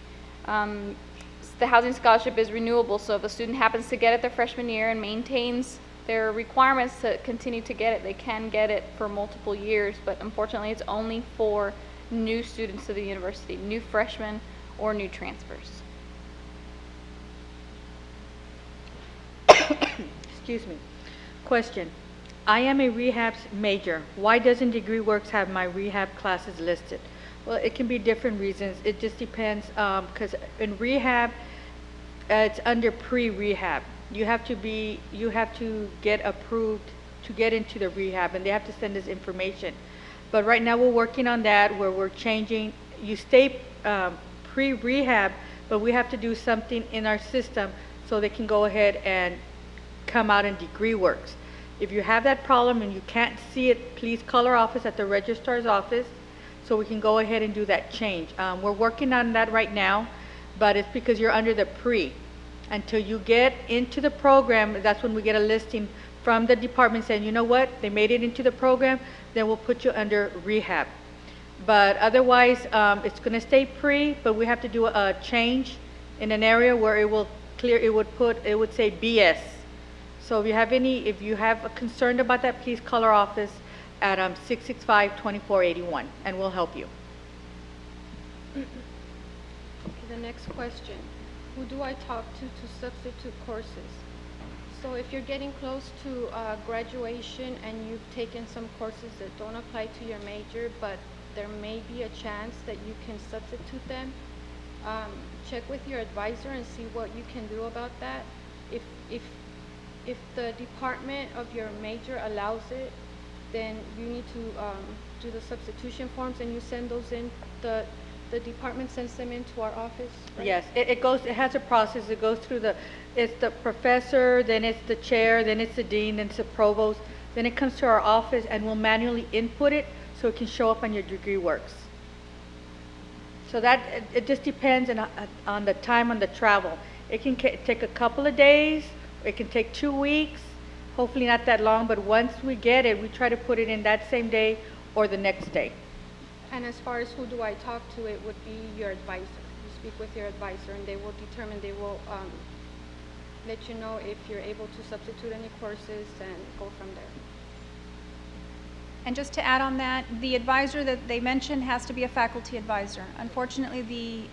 The housing scholarship is renewable, so if a student happens to get it their freshman year and maintains there are requirements to continue to get it. They can get it for multiple years, but unfortunately it's only for new students to the university, new freshmen or new transfers. Excuse me. Question. I am a rehab major. Why doesn't DegreeWorks have my rehab classes listed? Well, it can be different reasons. It just depends, because in rehab, it's under pre-rehab. You have to get approved to get into the rehab, and they have to send us information. But right now we're working on that, where we're changing. You stay pre-rehab, but we have to do something in our system so they can go ahead and come out in DegreeWorks. If you have that problem and you can't see it, please call our office at the registrar's office so we can go ahead and do that change. We're working on that right now, but it's because you're under the pre. Until you get into the program, that's when we get a listing from the department saying, you know what, they made it into the program, then we'll put you under rehab. But otherwise, it's going to stay pre, but we have to do a change in an area where it will clear, it would say BS. So if you have a concern about that, please call our office at 665-2481, and we'll help you. Okay, the next question. Who do I talk to substitute courses? So if you're getting close to graduation and you've taken some courses that don't apply to your major, but there may be a chance that you can substitute them, check with your advisor and see what you can do about that. If the department of your major allows it, then you need to do the substitution forms, and you send those in. The department sends them into our office, right? Yes, it has a process. It goes through it's the professor, then it's the chair, then it's the dean, then it's the provost, then it comes to our office, and we'll manually input it so it can show up on your DegreeWorks. So it just depends on the time, on the travel. It can take a couple of days, it can take 2 weeks, hopefully not that long, but once we get it, we try to put it in that same day or the next day. And as far as who do I talk to, it would be your advisor. You speak with your advisor, and they will determine, they will let you know if you're able to substitute any courses and go from there. And just to add on that, the advisor that they mentioned has to be a faculty advisor. Unfortunately, the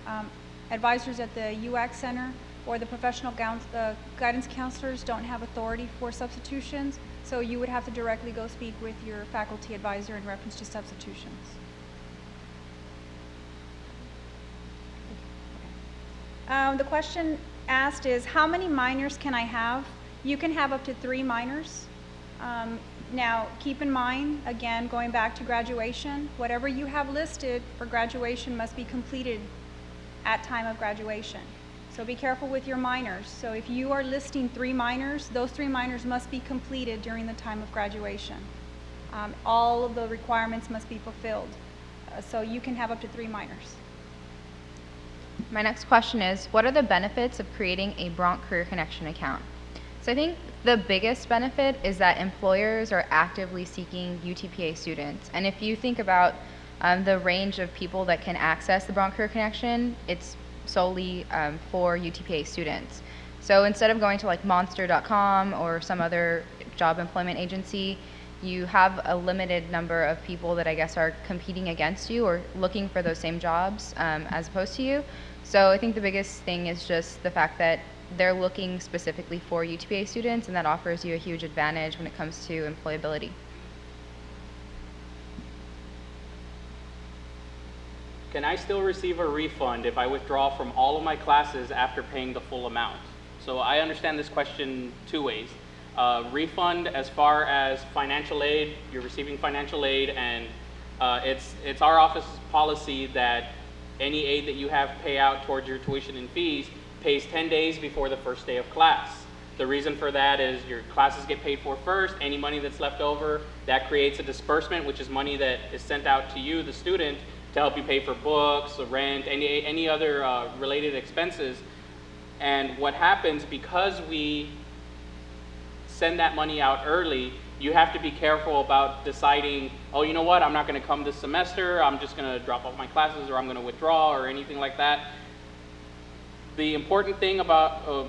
advisors at the UAC Center or the professional guidance counselors don't have authority for substitutions, so you would have to directly go speak with your faculty advisor in reference to substitutions. The question asked is, how many minors can I have? You can have up to 3 minors. Now, keep in mind, again, going back to graduation, whatever you have listed for graduation must be completed at time of graduation. So be careful with your minors. So if you are listing 3 minors, those 3 minors must be completed during the time of graduation. All of the requirements must be fulfilled. So you can have up to 3 minors. My next question is, what are the benefits of creating a Bronc Career Connection account? So I think the biggest benefit is that employers are actively seeking UTPA students. And if you think about the range of people that can access the Bronc Career Connection, it's solely for UTPA students. So instead of going to like monster.com or some other job employment agency, you have a limited number of people that I guess are competing against you or looking for those same jobs as opposed to you. So I think the biggest thing is just the fact that they're looking specifically for UTPA students, and that offers you a huge advantage when it comes to employability. Can I still receive a refund if I withdraw from all of my classes after paying the full amount? So I understand this question 2 ways. Refund as far as financial aid, you're receiving financial aid, and it's our office's policy that any aid that you have pay out towards your tuition and fees pays 10 days before the first day of class. The reason for that is your classes get paid for first. Any money that's left over, that creates a disbursement, which is money that is sent out to you, the student, to help you pay for books, rent, any other related expenses. And what happens, because we send that money out early, you have to be careful about deciding, oh, you know what, I'm not going to come this semester, I'm just going to drop off my classes, or I'm going to withdraw, or anything like that. The important thing about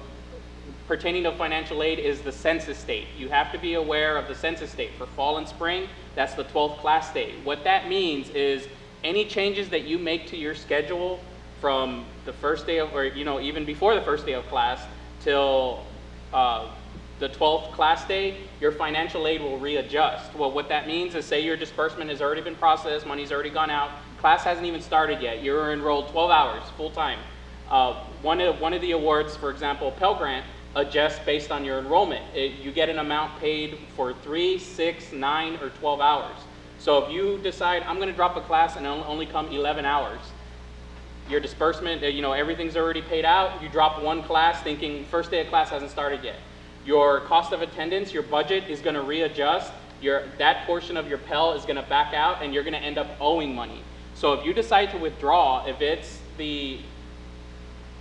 pertaining to financial aid is the census date. You have to be aware of the census date. For fall and spring, that's the 12th class date. What that means is any changes that you make to your schedule from the first day of, or even before the first day of class till the 12th class day, your financial aid will readjust. Well, what that means is, say your disbursement has already been processed, money's already gone out, class hasn't even started yet, you're enrolled 12 hours, full-time. One of the awards, for example, Pell Grant, adjusts based on your enrollment. You get an amount paid for 3, 6, 9, or 12 hours. So if you decide, I'm gonna drop a class and only come 11 hours, your disbursement, everything's already paid out, you drop one class thinking first day of class hasn't started yet. Your cost of attendance, your budget is gonna readjust, that portion of your Pell is gonna back out, and you're gonna end up owing money. So if you decide to withdraw, if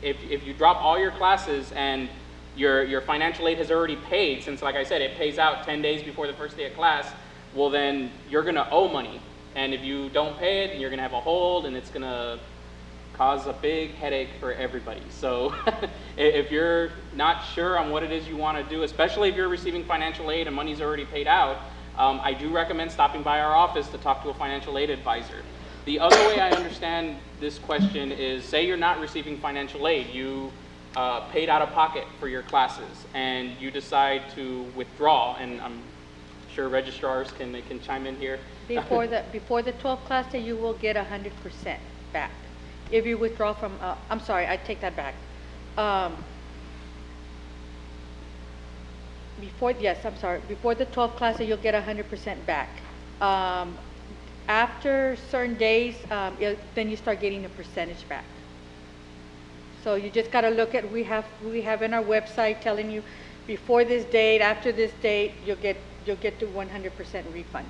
you drop all your classes and your financial aid has already paid, since like I said, it pays out 10 days before the first day of class, well then you're gonna owe money. And if you don't pay it, you're gonna have a hold, and it's gonna cause a big headache for everybody. So if you're not sure on what it is you want to do, especially if you're receiving financial aid and money's already paid out, I do recommend stopping by our office to talk to a financial aid advisor. The other way I understand this question is, say you're not receiving financial aid, you paid out of pocket for your classes, and you decide to withdraw, and I'm sure registrars can chime in here. Before the 12th class day, you will get 100% back. If you withdraw from, I'm sorry, I take that back. Before the 12th class, you'll get 100% back. After certain days, then you start getting a percentage back. So you just got to look at, we have in our website telling you before this date, after this date, you'll get to 100% refund.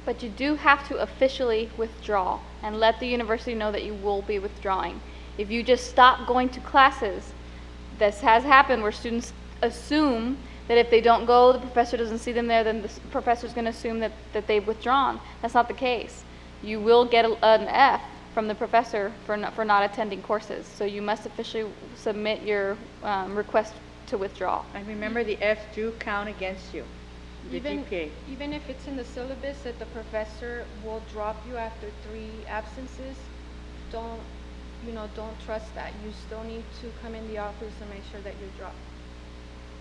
But you do have to officially withdraw and let the university know that you will be withdrawing. If you just stop going to classes, this has happened where students assume that if they don't go, the professor doesn't see them there, then the professor's going to assume that they've withdrawn. That's not the case. You will get an F from the professor for not attending courses. So you must officially submit your request to withdraw. And remember, the Fs do count against you. Even if it's in the syllabus that the professor will drop you after 3 absences, don't trust that. You still need to come in the office and make sure that you're dropped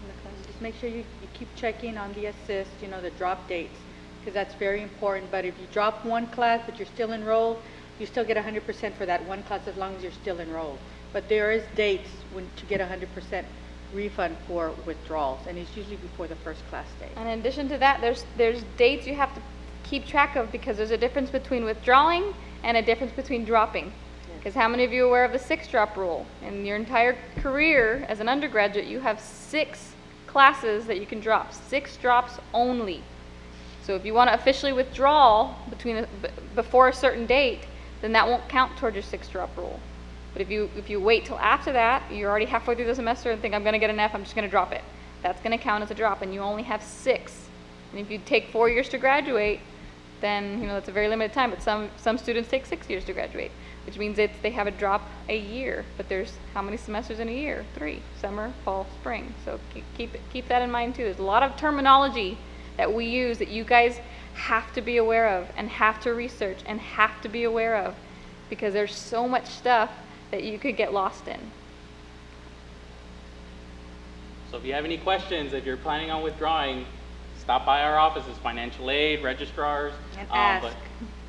in the class. Just make sure you keep checking on the assist, the drop dates, because that's very important. But if you drop one class but you're still enrolled, you still get 100% for that one class as long as you're still enrolled. But there is dates to get 100% refund for withdrawals, and it's usually before the first class day. And in addition to that, there's dates you have to keep track of, because there's a difference between withdrawing and a difference between dropping. Because how many of you are aware of the 6 drop rule? In your entire career as an undergraduate, you have 6 classes that you can drop, 6 drops only. So if you want to officially withdraw before a certain date, then that won't count towards your 6 drop rule. But if you wait till after that, you're already halfway through the semester and think, I'm going to get an F, I'm just going to drop it. That's going to count as a drop, and you only have 6. And if you take 4 years to graduate, then that's a very limited time. But some students take 6 years to graduate, which means they have a drop a year. But there's how many semesters in a year? 3: summer, fall, spring. So keep that in mind too. There's a lot of terminology that we use that you guys have to be aware of and have to research and have to be aware of, because there's so much stuff that you could get lost in. So if you have any questions, if you're planning on withdrawing, stop by our offices, financial aid, registrars. And ask.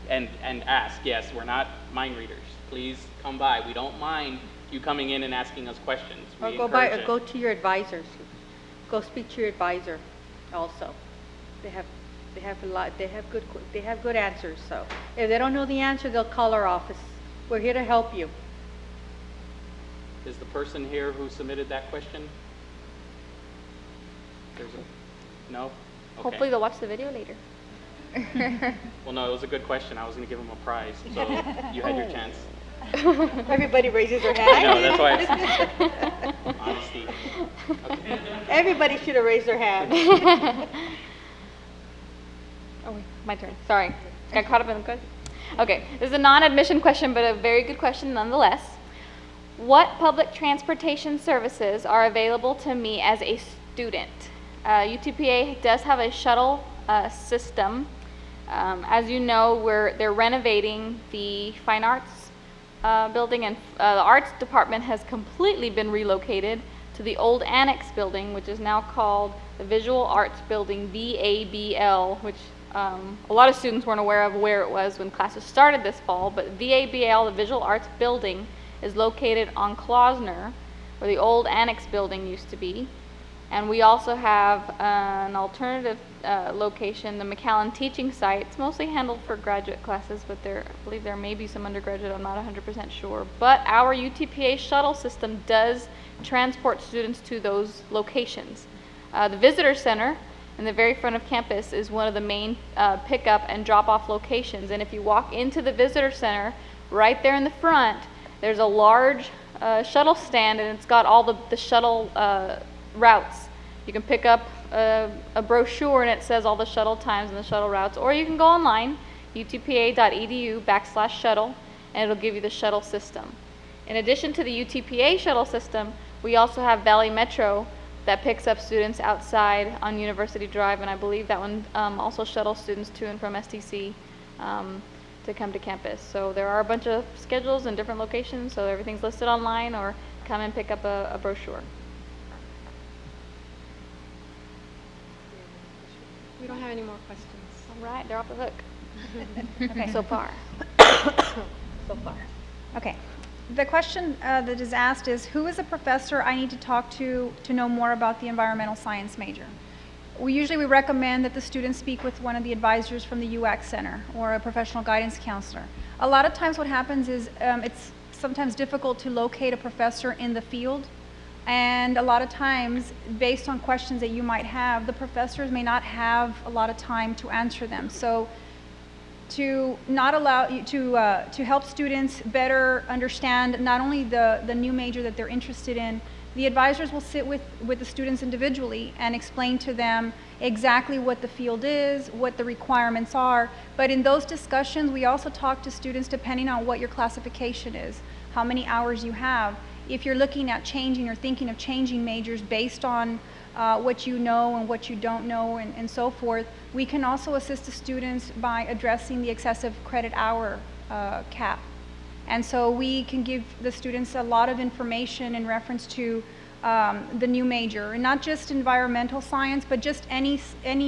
And ask, yes, we're not mind readers. Please come by. We don't mind you coming in and asking us questions. Or We go encourage it. go to your advisors. Go speak to your advisor also. They have good answers. So if they don't know the answer, they'll call our office. We're here to help you. Is the person here who submitted that question? No? Okay. Hopefully they'll watch the video later. Well, no, it was a good question. I was going to give them a prize, so you had your chance. Everybody raises their hand. I know, that's why. Honesty. Okay. Everybody should have raised their hand. Oh, wait, my turn. Sorry. Got caught up in the question. Okay, this is a non-admission question, but a very good question nonetheless. What public transportation services are available to me as a student? UTPA does have a shuttle system. As you know, they're renovating the Fine Arts building, and the Arts Department has completely been relocated to the old Annex building, which is now called the Visual Arts Building, VABL, which a lot of students weren't aware of where it was when classes started this fall, but VABL, the Visual Arts Building, is located on Klausner, where the old Annex building used to be. And we also have an alternative location, the McAllen Teaching Site. It's mostly handled for graduate classes, but I believe there may be some undergraduate, I'm not 100% sure. But our UTPA shuttle system does transport students to those locations. The Visitor Center in the very front of campus is one of the main pickup and drop-off locations. And if you walk into the Visitor Center, right there in the front, there's a large shuttle stand, and it's got all the shuttle routes. You can pick up a brochure, and it says all the shuttle times and the shuttle routes, or you can go online, utpa.edu/shuttle, and it'll give you the shuttle system. In addition to the UTPA shuttle system, we also have Valley Metro that picks up students outside on University Drive, and I believe that one also shuttles students to and from STC to come to campus. So there are a bunch of schedules in different locations, so everything's listed online, or come and pick up a brochure. We don't have any more questions. All right, they're off the hook. Okay. So far. So far. Okay. The question that is asked is, who is a professor I need to talk to know more about the environmental science major? We recommend that the students speak with one of the advisors from the UX Center or a professional guidance counselor. A lot of times what happens is it's sometimes difficult to locate a professor in the field, and a lot of times, based on questions that you might have, the professors may not have a lot of time to answer them. So to not allow you to help students better understand not only the new major that they're interested in, the advisors will sit with the students individually and explain to them exactly what the field is, what the requirements are. But in those discussions, we also talk to students depending on what your classification is, how many hours you have. If you're looking at changing or thinking of changing majors based on what you know and what you don't know and so forth, we can also assist the students by addressing the excessive credit hour cap. And so we can give the students a lot of information in reference to the new major, and not just environmental science, but just any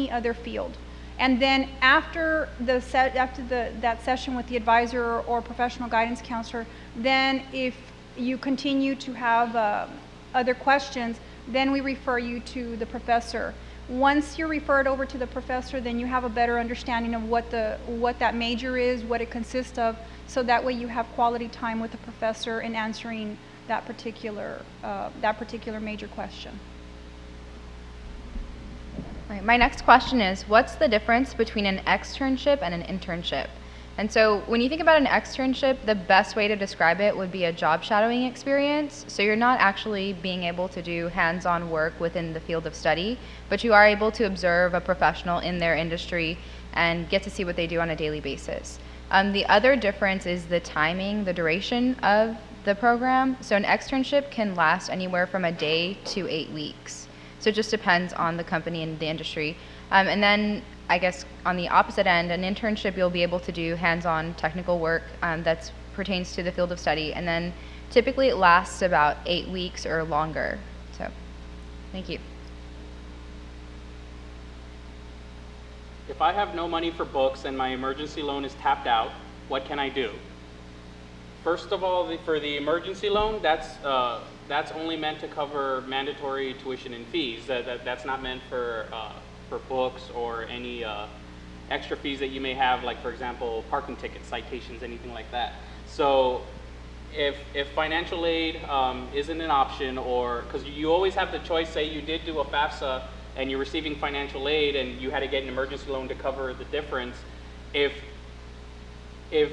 other field. And then after that session with the advisor or professional guidance counselor, then if you continue to have other questions, then we refer you to the professor. Once you're referred over to the professor, then you have a better understanding of what that major is, what it consists of, so that way you have quality time with the professor in answering that particular major question. All right, my next question is, what's the difference between an externship and an internship? And so when you think about an externship, the best way to describe it would be a job shadowing experience. So you're not actually being able to do hands-on work within the field of study, but you are able to observe a professional in their industry and get to see what they do on a daily basis. The other difference is the timing, the duration of the program. So an externship can last anywhere from a day to 8 weeks. So it just depends on the company and the industry. And then I guess on the opposite end, an internship, you'll be able to do hands-on technical work that pertains to the field of study, and then typically it lasts about 8 weeks or longer. So, thank you. If I have no money for books and my emergency loan is tapped out, what can I do? First of all, for the emergency loan, that's only meant to cover mandatory tuition and fees. That's not meant for books or any extra fees that you may have, like for example, parking tickets, citations, anything like that. So if financial aid isn't an option, or because you always have the choice, say you did do a FAFSA and you're receiving financial aid and you had to get an emergency loan to cover the difference, if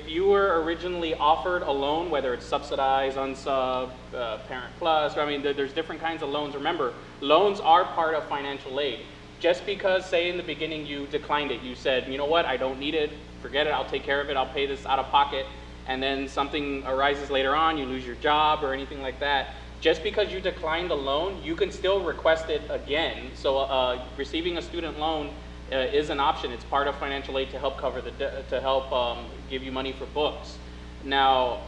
you were originally offered a loan, whether it's subsidized, unsub, Parent Plus, I mean, there's different kinds of loans. Remember, loans are part of financial aid. Just because, say in the beginning you declined it, you said, you know what, I don't need it, forget it, I'll take care of it, I'll pay this out of pocket. and then something arises later on, you lose your job or anything like that, just because you declined the loan, you can still request it again. So receiving a student loan is an option. It's part of financial aid to help cover to help give you money for books. Now,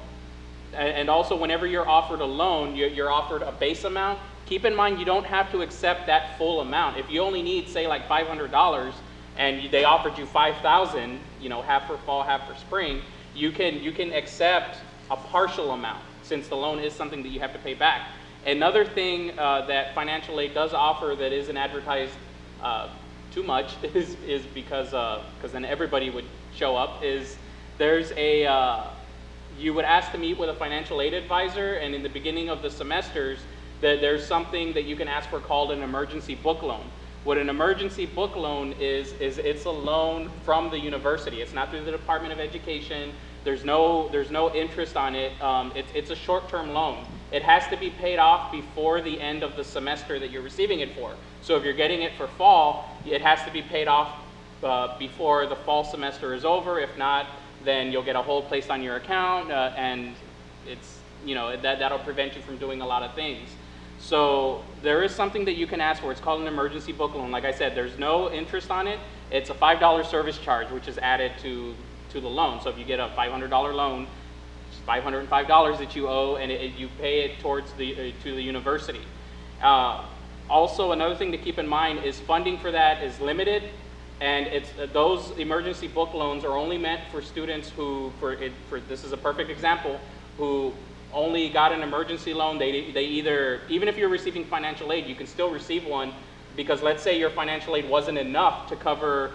and also whenever you're offered a loan, you're offered a base amount. Keep in mind you don't have to accept that full amount. If you only need, say, like $500, and they offered you $5,000, you know, half for fall, half for spring, you can accept a partial amount, since the loan is something that you have to pay back. Another thing that financial aid does offer that isn't advertised too much is because then everybody would show up, is there's you would ask to meet with a financial aid advisor, and in the beginning of the semesters, there's something that you can ask for called an emergency book loan. What an emergency book loan is it's a loan from the university. It's not through the Department of Education. There's no interest on it. It's a short-term loan. It has to be paid off before the end of the semester that you're receiving it for. So if you're getting it for fall, it has to be paid off before the fall semester is over. If not, then you'll get a hold placed on your account, and it's, you know, that'll prevent you from doing a lot of things. So there is something that you can ask for. It's called an emergency book loan. Like I said, there's no interest on it. It's a $5 service charge, which is added to the loan. So if you get a $500 loan, it's $505 that you owe, and you pay it towards to the university. Also, another thing to keep in mind is funding for that is limited, and it's those emergency book loans are only meant for students who, this is a perfect example, who only got an emergency loan. They either, even if you're receiving financial aid, you can still receive one, because let's say your financial aid wasn't enough to cover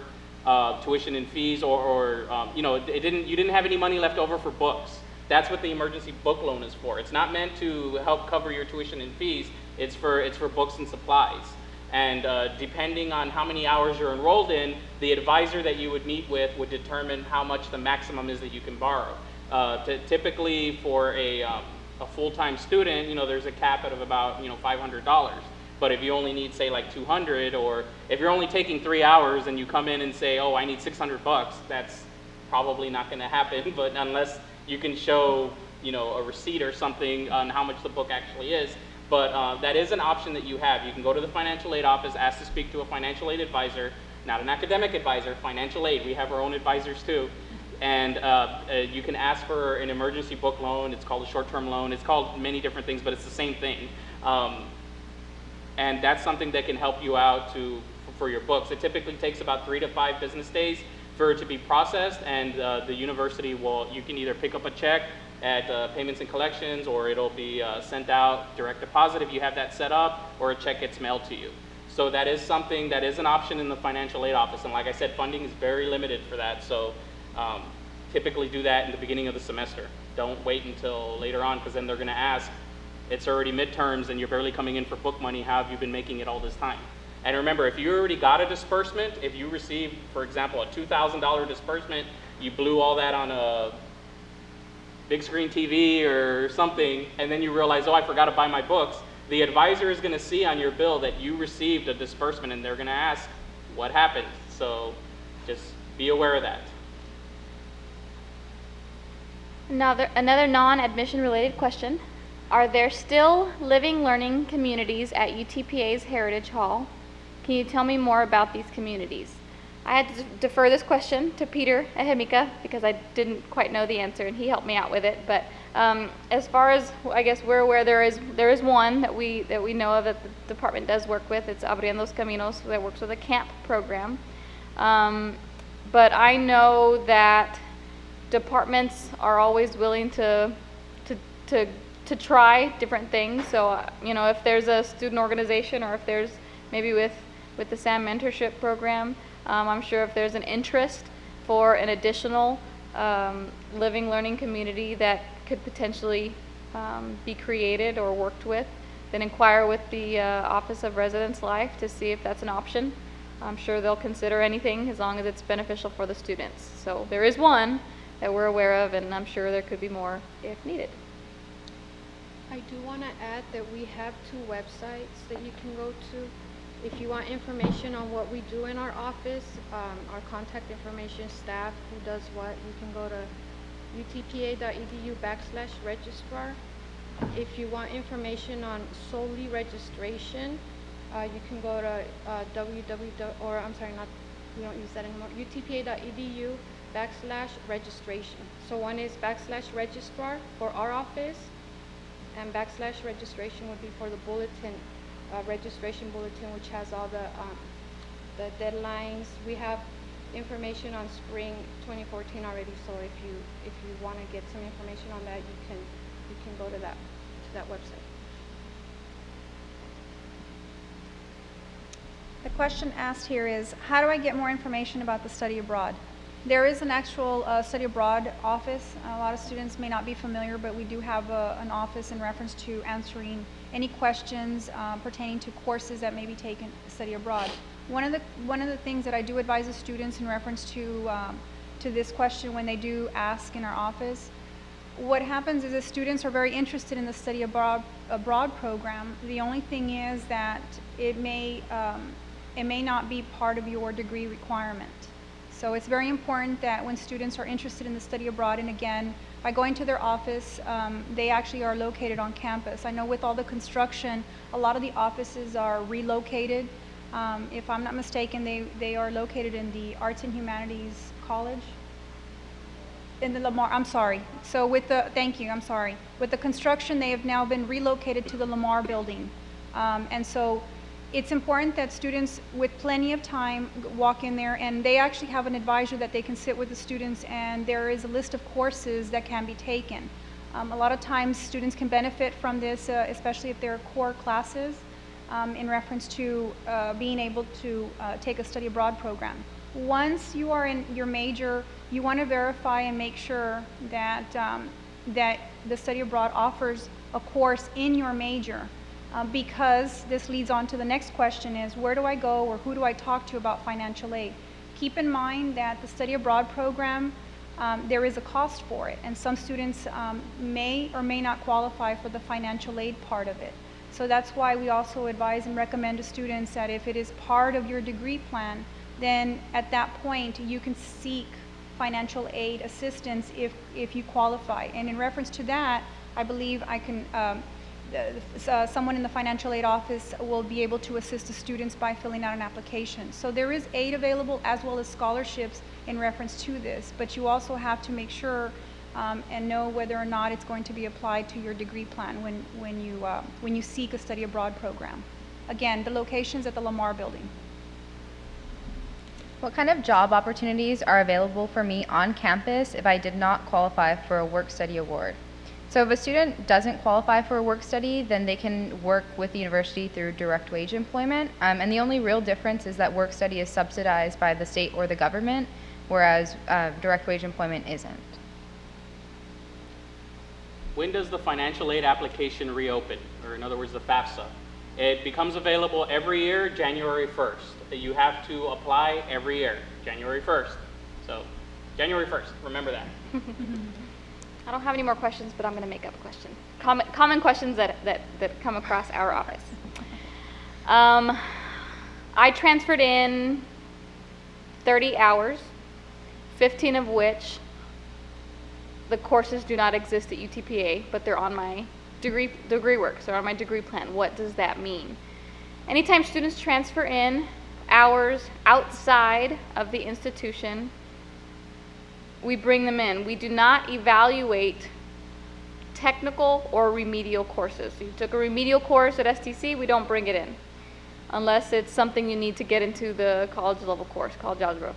tuition and fees, or you know, you didn't have any money left over for books. That's what the emergency book loan is for. It's not meant to help cover your tuition and fees. It's for books and supplies. And depending on how many hours you're enrolled in, the advisor that you would meet with would determine how much the maximum is that you can borrow. Typically for a full-time student, you know, there's a cap of about, you know, $500. But if you only need, say, like 200, or if you're only taking 3 hours and you come in and say, oh, I need $600, that's probably not going to happen. But unless you can show, you know, a receipt or something on how much the book actually is. But that is an option that you have. You can go to the financial aid office, ask to speak to a financial aid advisor, not an academic advisor, financial aid. We have our own advisors too. And you can ask for an emergency book loan. It's called a short-term loan. It's called many different things, but it's the same thing. And that's something that can help you out for your books. It typically takes about 3 to 5 business days for it to be processed, and the university you can either pick up a check at Payments and Collections, or it'll be sent out direct deposit if you have that set up, or a check gets mailed to you. So that is something that is an option in the financial aid office. And like I said, funding is very limited for that. So typically do that in the beginning of the semester. Don't wait until later on, because then they're going to ask, it's already midterms and you're barely coming in for book money. How have you been making it all this time? And remember, if you already got a disbursement, if you received, for example, a $2,000 disbursement, you blew all that on a big screen TV or something, and then you realize, oh, I forgot to buy my books, the advisor is going to see on your bill that you received a disbursement, and they're going to ask, what happened? So just be aware of that. Now, another non-admission related question. Are there still living learning communities at UTPA's Heritage Hall? Can you tell me more about these communities? I had to defer this question to Peter Ehemika because I didn't quite know the answer, and he helped me out with it. But as far as, I guess we're aware, there is one that we know of that the department does work with. It's Abriendo los Caminos, that works with a camp program. But I know that departments are always willing to try different things. So you know, if there's a student organization, or if there's maybe with the SAM mentorship program, I'm sure if there's an interest for an additional living learning community that could potentially be created or worked with, then inquire with the Office of Residence Life to see if that's an option. I'm sure they'll consider anything as long as it's beneficial for the students. So there is one that we're aware of, and I'm sure there could be more if needed. I do want to add that we have 2 websites that you can go to. If you want information on what we do in our office, our contact information, staff, who does what, you can go to utpa.edu/registrar. If you want information on solely registration, you can go to we don't use that anymore, utpa.edu/registration. So one is /registrar for our office, and /registration would be for the bulletin, registration bulletin, which has all the deadlines. We have information on spring 2014 already, so if you want to get some information on that, you can go to that website. The question asked here is, how do I get more information about the study abroad? There is an actual study abroad office. A lot of students may not be familiar, but we do have an office in reference to answering any questions pertaining to courses that may be taken study abroad. One of the things that I do advise the students in reference to this question when they do ask in our office, what happens is the students are very interested in the study abroad program. The only thing is that it may not be part of your degree requirement. So it's very important that when students are interested in the study abroad, and again, by going to their office, they actually are located on campus. I know with all the construction, a lot of the offices are relocated. If I'm not mistaken, they are located in the Arts and Humanities College. In the Lamar, I'm sorry. So with the, thank you, I'm sorry. With the construction, they have now been relocated to the Lamar building. And so it's important that students with plenty of time walk in there, and they actually have an advisor that they can sit with the students, and there is a list of courses that can be taken. A lot of times students can benefit from this, especially if they're core classes, in reference to being able to take a study abroad program. Once you are in your major, you want to verify and make sure that, that the study abroad offers a course in your major, because this leads on to the next question is, where do I go or who do I talk to about financial aid? Keep in mind that the study abroad program, there is a cost for it, and some students may or may not qualify for the financial aid part of it. So that's why we also advise and recommend to students that if it is part of your degree plan, then at that point you can seek financial aid assistance if you qualify. And in reference to that, I believe I can, someone in the financial aid office will be able to assist the students by filling out an application. So there is aid available as well as scholarships in reference to this, but you also have to make sure and know whether or not it's going to be applied to your degree plan when you seek a study abroad program. Again, the location's at the Lamar building. What kind of job opportunities are available for me on campus if I did not qualify for a work-study award? So if a student doesn't qualify for a work-study, then they can work with the university through direct wage employment. And the only real difference is that work-study is subsidized by the state or the government, whereas direct wage employment isn't. When does the financial aid application reopen, or in other words, the FAFSA? It becomes available every year, January 1st. You have to apply every year, January 1st. So, January 1st, remember that. I don't have any more questions, but I'm going to make up a question. Common questions that come across our office. I transferred in 30 hours, 15 of which the courses do not exist at UTPA, but they're on my degree work, so on my degree plan. What does that mean? Anytime students transfer in hours outside of the institution, we bring them in. We do not evaluate technical or remedial courses. So you took a remedial course at STC, we don't bring it in, unless it's something you need to get into the college level course, college algebra.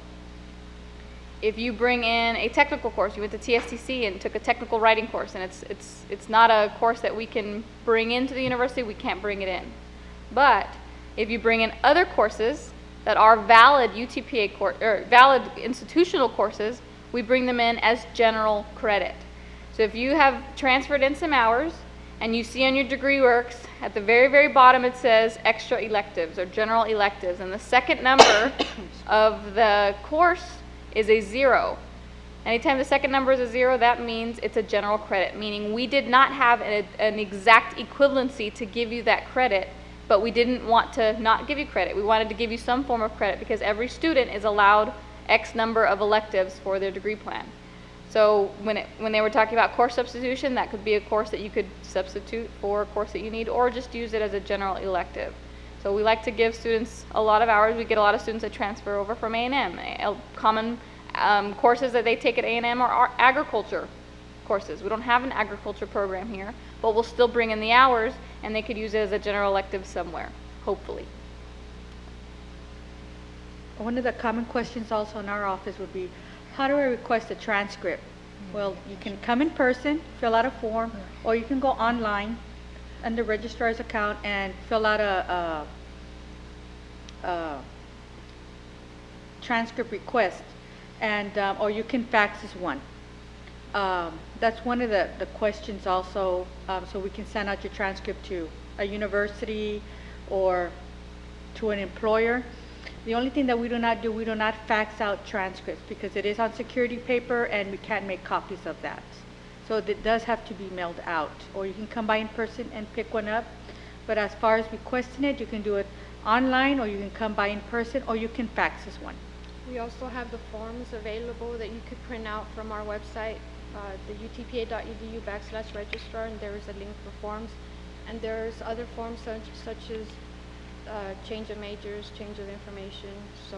If you bring in a technical course, you went to TSTC and took a technical writing course, and it's not a course that we can bring into the university, we can't bring it in. But if you bring in other courses that are valid UTPA or valid institutional courses, we bring them in as general credit. So if you have transferred in some hours and you see on your degree works at the very, very bottom it says extra electives or general electives, and the second number of the course is a 0. Anytime the second number is a 0, that means it's a general credit, meaning we did not have an exact equivalency to give you that credit, but we didn't want to not give you credit. We wanted to give you some form of credit because every student is allowed X number of electives for their degree plan. So when they were talking about course substitution, that could be a course that you could substitute for a course that you need, or just use it as a general elective. So we like to give students a lot of hours. We get a lot of students that transfer over from A&M. Common courses that they take at A&M are agriculture courses. We don't have an agriculture program here, but we'll still bring in the hours, and they could use it as a general elective somewhere, hopefully. One of the common questions also in our office would be, how do I request a transcript? Well, you can come in person, fill out a form, or you can go online under registrar's account and fill out a transcript request, and or you can fax us one. That's one of the questions also, so we can send out your transcript to a university or to an employer. The only thing that we do not do, we do not fax out transcripts because it is on security paper and we can't make copies of that. So it does have to be mailed out, or you can come by in person and pick one up. But as far as requesting it, you can do it online, or you can come by in person, or you can fax us one. We also have the forms available that you could print out from our website, the utpa.edu/registrar, and there is a link for forms. And there's other forms such as change of majors, change of information. So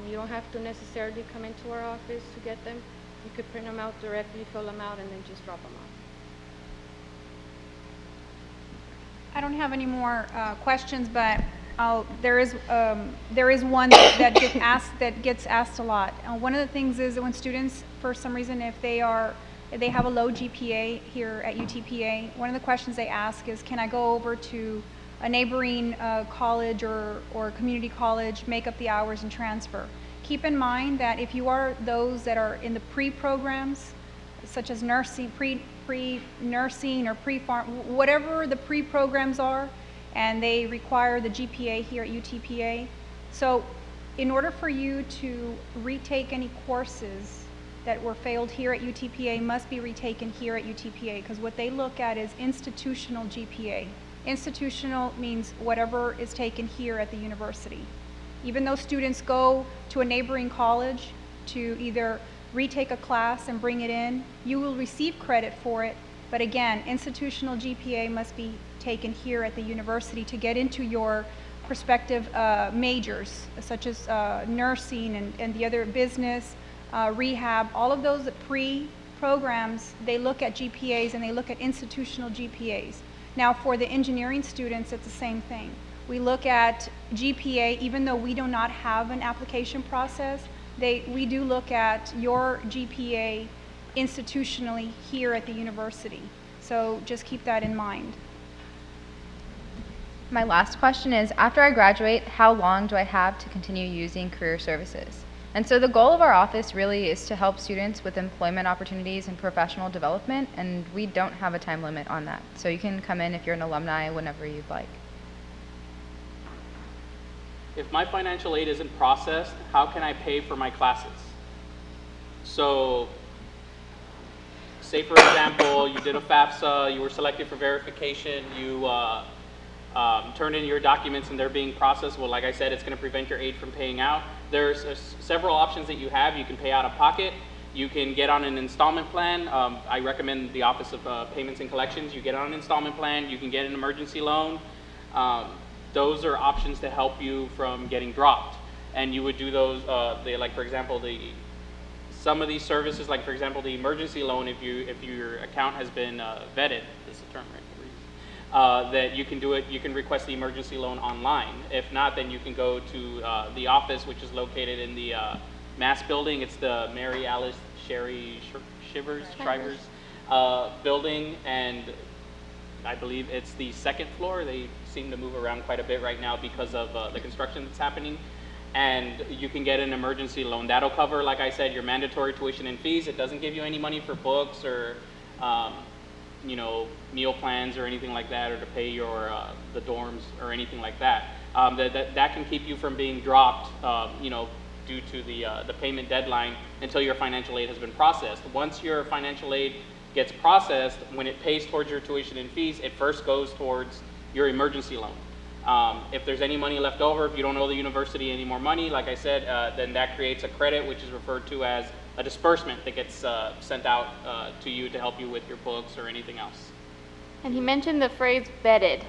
you don't have to necessarily come into our office to get them. You could print them out directly, fill them out, and then just drop them off. I don't have any more questions, but there is one that gets asked a lot. One of the things is that when students, for some reason, if they have a low GPA here at UTPA, one of the questions they ask is, can I go over to a neighboring college or community college, make up the hours and transfer? Keep in mind that if you are those that are in the pre-programs, such as nursing, pre-nursing or pre-farm, whatever the pre-programs are, and they require the GPA here at UTPA. So in order for you to retake any courses that were failed here at UTPA must be retaken here at UTPA, because what they look at is institutional GPA. Institutional means whatever is taken here at the university. Even though students go to a neighboring college to either retake a class and bring it in, you will receive credit for it, but again, institutional GPA must be taken here at the university to get into your prospective majors, such as nursing and the other business, rehab, all of those pre-programs, they look at GPAs and they look at institutional GPAs. Now for the engineering students, it's the same thing. We look at GPA, even though we do not have an application process, we do look at your GPA institutionally here at the university. So just keep that in mind. My last question is, after I graduate, how long do I have to continue using career services? And so the goal of our office really is to help students with employment opportunities and professional development, and we don't have a time limit on that. So you can come in if you're an alumni whenever you'd like. If my financial aid isn't processed, how can I pay for my classes? So, say for example, you did a FAFSA, you were selected for verification, you turned in your documents and they're being processed. Well, like I said, it's going to prevent your aid from paying out. There's several options that you have. You can pay out of pocket. You can get on an installment plan. I recommend the Office of Payments and Collections. You get on an installment plan. You can get an emergency loan. Those are options to help you from getting dropped. And you would do those, like for example, some of these services, like for example, the emergency loan, if your account has been vetted, is the term right? That you can do it, you can request the emergency loan online. If not, then you can go to the office, which is located in the Mass building. It's the Mary Alice Sherry Shivers building, and I believe it's the second floor. They seem to move around quite a bit right now because of the construction that's happening. And you can get an emergency loan. That'll cover, like I said, your mandatory tuition and fees. It doesn't give you any money for books or meal plans or anything like that, or to pay your the dorms or anything like that. That can keep you from being dropped, due to the payment deadline until your financial aid has been processed. Once your financial aid gets processed, when it pays towards your tuition and fees, it first goes towards your emergency loan. If there's any money left over, if you don't owe the university any more money, like I said, then that creates a credit, which is referred to as a disbursement that gets sent out to you to help you with your books or anything else. And he mentioned the phrase vetted.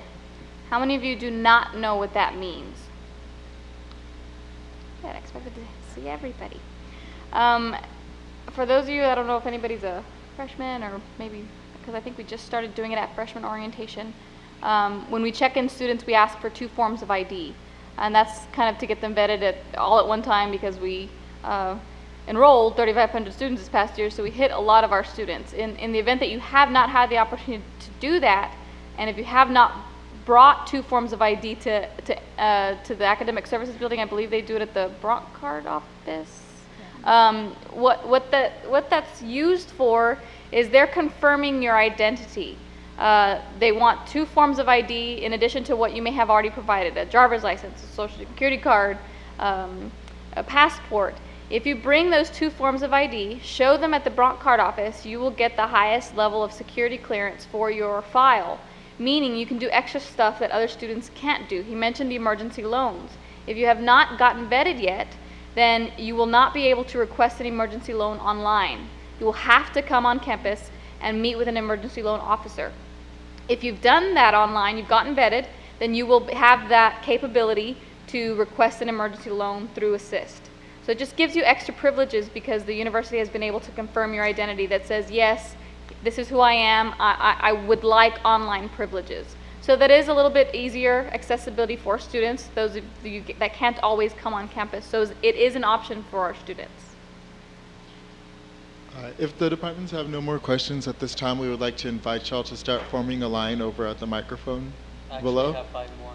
How many of you do not know what that means? Yeah, I expected to see everybody. For those of you, I don't know if anybody's a freshman or maybe, because I think we just started doing it at freshman orientation. When we check in students, we ask for 2 forms of ID. And that's kind of to get them vetted all at one time because we enrolled 3,500 students this past year, so we hit a lot of our students. In the event that you have not had the opportunity to do that, and if you have not brought 2 forms of ID to the Academic Services Building, I believe they do it at the Bronc Card office. What that's used for is they're confirming your identity. They want 2 forms of ID in addition to what you may have already provided: a driver's license, a social security card, a passport. If you bring those 2 forms of ID, show them at the Bronc Card office, you will get the highest level of security clearance for your file, meaning you can do extra stuff that other students can't do. He mentioned the emergency loans. If you have not gotten vetted yet, then you will not be able to request an emergency loan online. You will have to come on campus and meet with an emergency loan officer. If you've done that online, you've gotten vetted, then you will have that capability to request an emergency loan through Assist. So it just gives you extra privileges because the university has been able to confirm your identity that says, yes, this is who I am, I would like online privileges. So that is a little bit easier accessibility for students, those of you that can't always come on campus. So it is an option for our students. If the departments have no more questions at this time, we would like to invite y'all to start forming a line over at the microphone below. Actually, I have 5 more.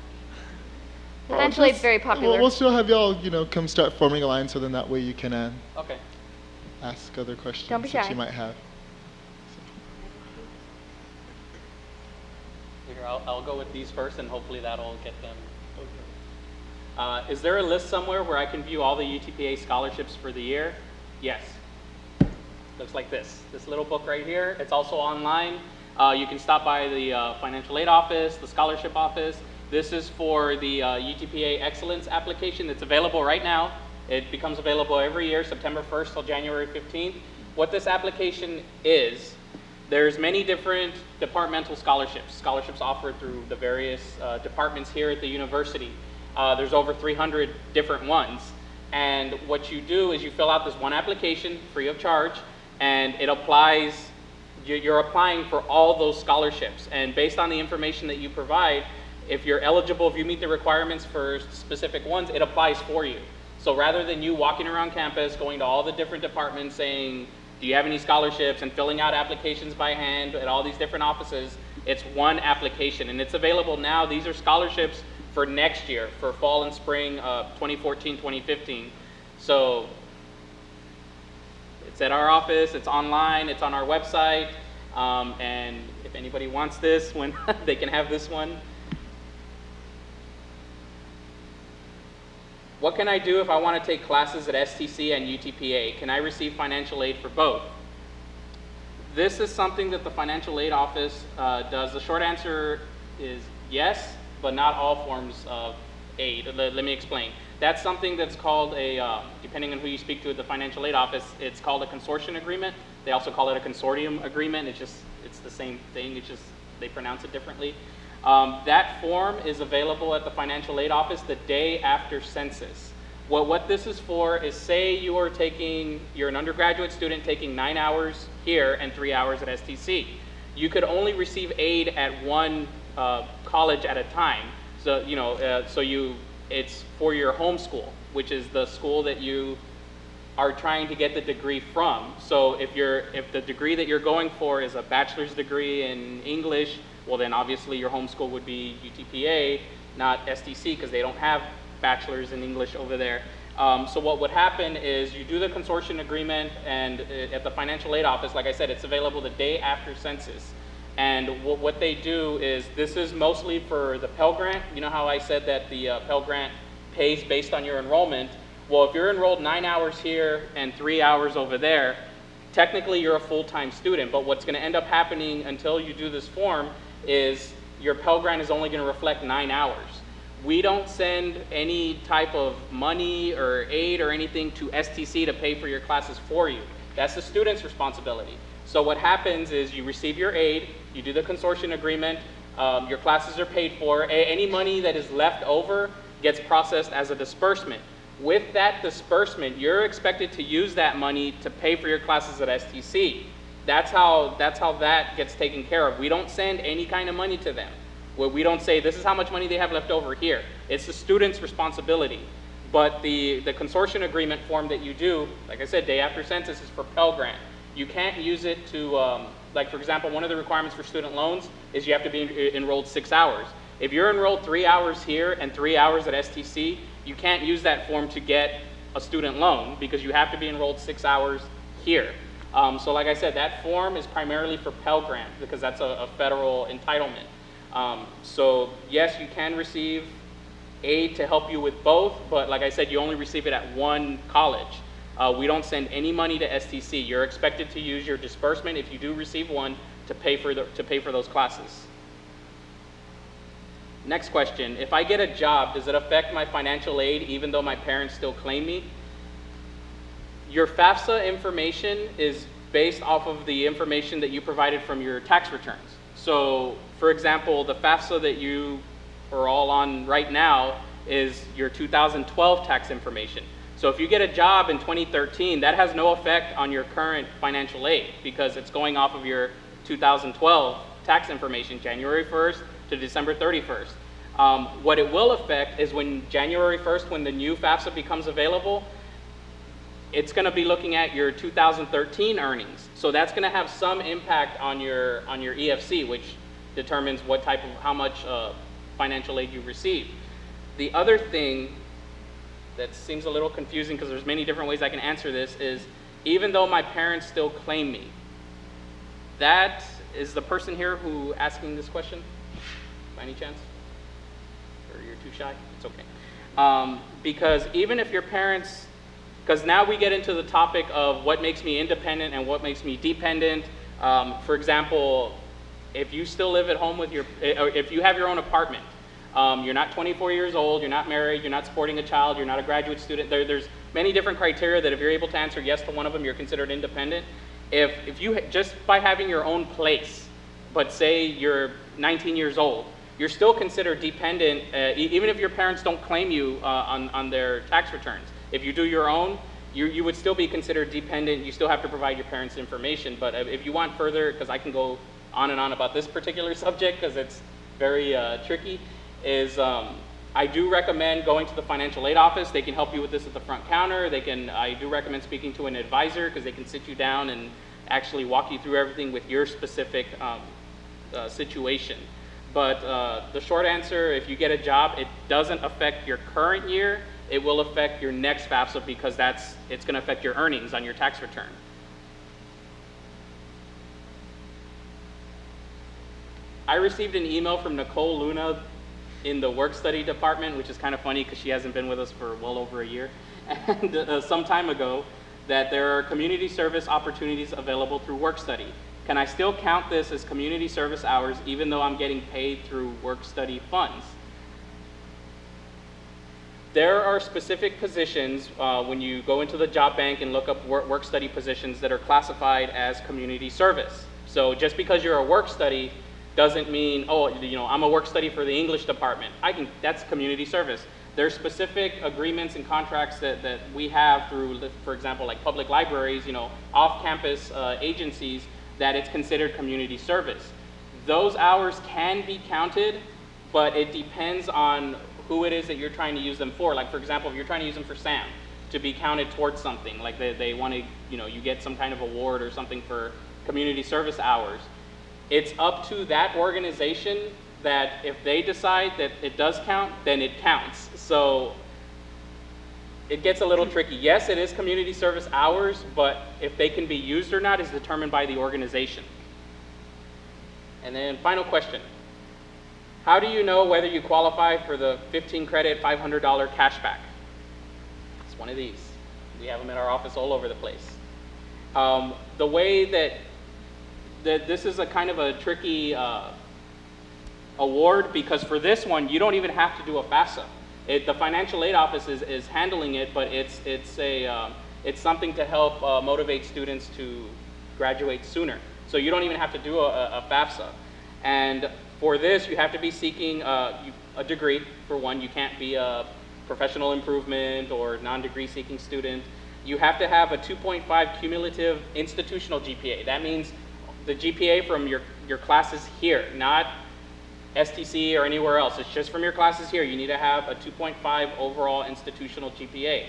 Potentially it's very popular. We'll still have y'all, come start forming a line, so then that way you can Okay. ask other questions Don't be that shy. you might have. Here, I'll go with these first, and hopefully that'll get them. Is there a list somewhere where I can view all the UTPA scholarships for the year? Yes. Looks like this little book right here. It's also online. You can stop by the financial aid office, the scholarship office. This is for the UTPA Excellence application that's available right now. It becomes available every year, September 1st till January 15th. What this application is, there's many different departmental scholarships offered through the various departments here at the university. There's over 300 different ones. And what you do is you fill out this one application free of charge, and it applies, you're applying for all those scholarships. And based on the information that you provide, if you're eligible, if you meet the requirements for specific ones, it applies for you. So rather than you walking around campus, going to all the different departments saying, do you have any scholarships, and filling out applications by hand at all these different offices, it's one application, and it's available now. These are scholarships for next year, for fall and spring 2014, 2015. So it's at our office, it's online, it's on our website, and if anybody wants this, when they can have this one. What can I do if I want to take classes at STC and UTPA? Can I receive financial aid for both? This is something that the financial aid office does. The short answer is yes, but not all forms of aid. Let me explain. That's something that's called a, depending on who you speak to at the financial aid office, it's called a consortium agreement. They also call it a consortium agreement. It's the same thing, it's just they pronounce it differently. That form is available at the financial aid office the day after census. What this is for is, say you're an undergraduate student taking 9 hours here and 3 hours at STC. You could only receive aid at one college at a time. So, it's for your home school, which is the school that you are trying to get the degree from. So if the degree that you're going for is a bachelor's degree in English, well then obviously your home school would be UTPA, not STC, because they don't have bachelor's in English over there. So what would happen is you do the consortium agreement, and at the financial aid office, like I said, it's available the day after census. And what they do is, this is mostly for the Pell Grant. You know how I said that the Pell Grant pays based on your enrollment? Well, if you're enrolled 9 hours here and 3 hours over there, technically you're a full-time student, but what's going to end up happening until you do this form is your Pell Grant is only going to reflect 9 hours. We don't send any type of money or aid or anything to STC to pay for your classes for you. That's the student's responsibility. So what happens is you receive your aid, you do the consortium agreement, your classes are paid for, any money that is left over gets processed as a disbursement. With that disbursement, you're expected to use that money to pay for your classes at STC. That's how that gets taken care of. We don't send any kind of money to them. We don't say, this is how much money they have left over here. It's the student's responsibility. But the consortium agreement form that you do, like I said, day after census is for Pell Grant. You can't use it to, like for example, one of the requirements for student loans is you have to be enrolled 6 hours. If you're enrolled 3 hours here and 3 hours at STC, you can't use that form to get a student loan because you have to be enrolled 6 hours here. So like I said, that form is primarily for Pell Grant because that's a federal entitlement. So yes, you can receive aid to help you with both, but like I said, you only receive it at one college. We don't send any money to STC. You're expected to use your disbursement, if you do receive one, to pay for those classes. Next question, if I get a job, does it affect my financial aid even though my parents still claim me? Your FAFSA information is based off of the information that you provided from your tax returns. So, for example, the FAFSA that you are all on right now is your 2012 tax information. So if you get a job in 2013, that has no effect on your current financial aid because it's going off of your 2012 tax information, January 1st to December 31st. What it will affect is when January 1st, when the new FAFSA becomes available, it's going to be looking at your 2013 earnings. So that's going to have some impact on your EFC, which determines what type of, how much financial aid you receive. The other thing that seems a little confusing because there's many different ways I can answer this is, even though my parents still claim me, that is the person here who asking this question, by any chance? Or you're too shy? It's okay. Because even if your parents, because now we get into the topic of what makes me independent and what makes me dependent. For example, if you still live at home with if you have your own apartment, you're not 24 years old, you're not married, you're not supporting a child, you're not a graduate student. There's many different criteria that if you're able to answer yes to one of them, you're considered independent. If you, just by having your own place, but say you're 19 years old, you're still considered dependent, even if your parents don't claim you on their tax returns. If you do your own, you would still be considered dependent. You still have to provide your parents' information. But if you want further, because I can go on and on about this particular subject because it's very tricky, is I do recommend going to the financial aid office. They can help you with this at the front counter. I do recommend speaking to an advisor because they can sit you down and actually walk you through everything with your specific situation. But the short answer, if you get a job, it doesn't affect your current year. It will affect your next FAFSA because it's going to affect your earnings on your tax return. I received an email from Nicole Luna in the work study department, which is kind of funny because she hasn't been with us for well over a year, and some time ago, that there are community service opportunities available through work study. Can I still count this as community service hours even though I'm getting paid through work study funds? There are specific positions when you go into the job bank and look up work study positions that are classified as community service. So just because you're a work study doesn't mean, oh, I'm a work study for the English department. That's community service. There's specific agreements and contracts that we have through, for example, like public libraries, off-campus agencies, that it's considered community service. Those hours can be counted, but it depends on who it is that you're trying to use them for. Like, for example, if you're trying to use them for SAM to be counted towards something, like they want to, you get some kind of award or something for community service hours, it's up to that organization that if they decide that it does count, then it counts. So it gets a little tricky. Yes, it is community service hours, but if they can be used or not is determined by the organization. And then final question. How do you know whether you qualify for the 15 credit, $500 cashback? It's one of these. We have them in our office all over the place. The way that this is a kind of a tricky award, because for this one, you don't even have to do a FAFSA. The financial aid office is handling it, but It's something to help motivate students to graduate sooner. So you don't even have to do a FAFSA. And for this, you have to be seeking a degree, for one. You can't be a professional improvement or non-degree seeking student. You have to have a 2.5 cumulative institutional GPA. That means the GPA from your classes here, not STC or anywhere else. It's just from your classes here. You need to have a 2.5 overall institutional GPA.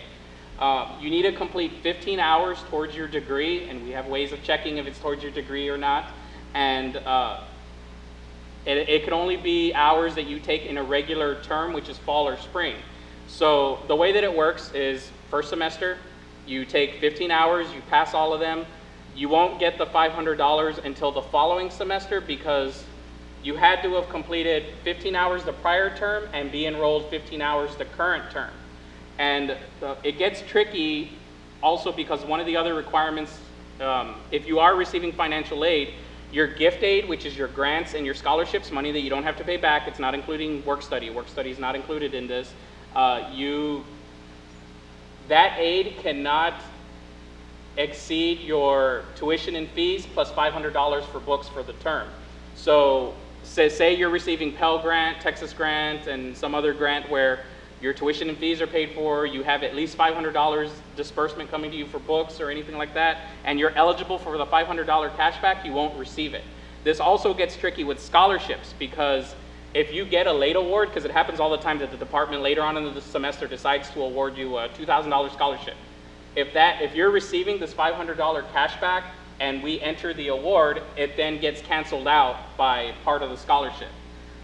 You need to complete 15 hours towards your degree, and we have ways of checking if it's towards your degree or not. And it can only be hours that you take in a regular term, which is fall or spring. So the way that it works is first semester, you take 15 hours, you pass all of them. You won't get the $500 until the following semester because you had to have completed 15 hours the prior term and be enrolled 15 hours the current term. And it gets tricky also because one of the other requirements, if you are receiving financial aid, your gift aid, which is your grants and your scholarships, money that you don't have to pay back, it's not including work study. Work study is not included in this. That aid cannot exceed your tuition and fees plus $500 for books for the term. So say you're receiving Pell Grant, Texas Grant, and some other grant where your tuition and fees are paid for, you have at least $500 disbursement coming to you for books or anything like that, and you're eligible for the $500 cashback, you won't receive it. This also gets tricky with scholarships because if you get a late award, because it happens all the time that the department later on in the semester decides to award you a $2,000 scholarship. If you're receiving this $500 cashback and we enter the award, it then gets canceled out by part of the scholarship.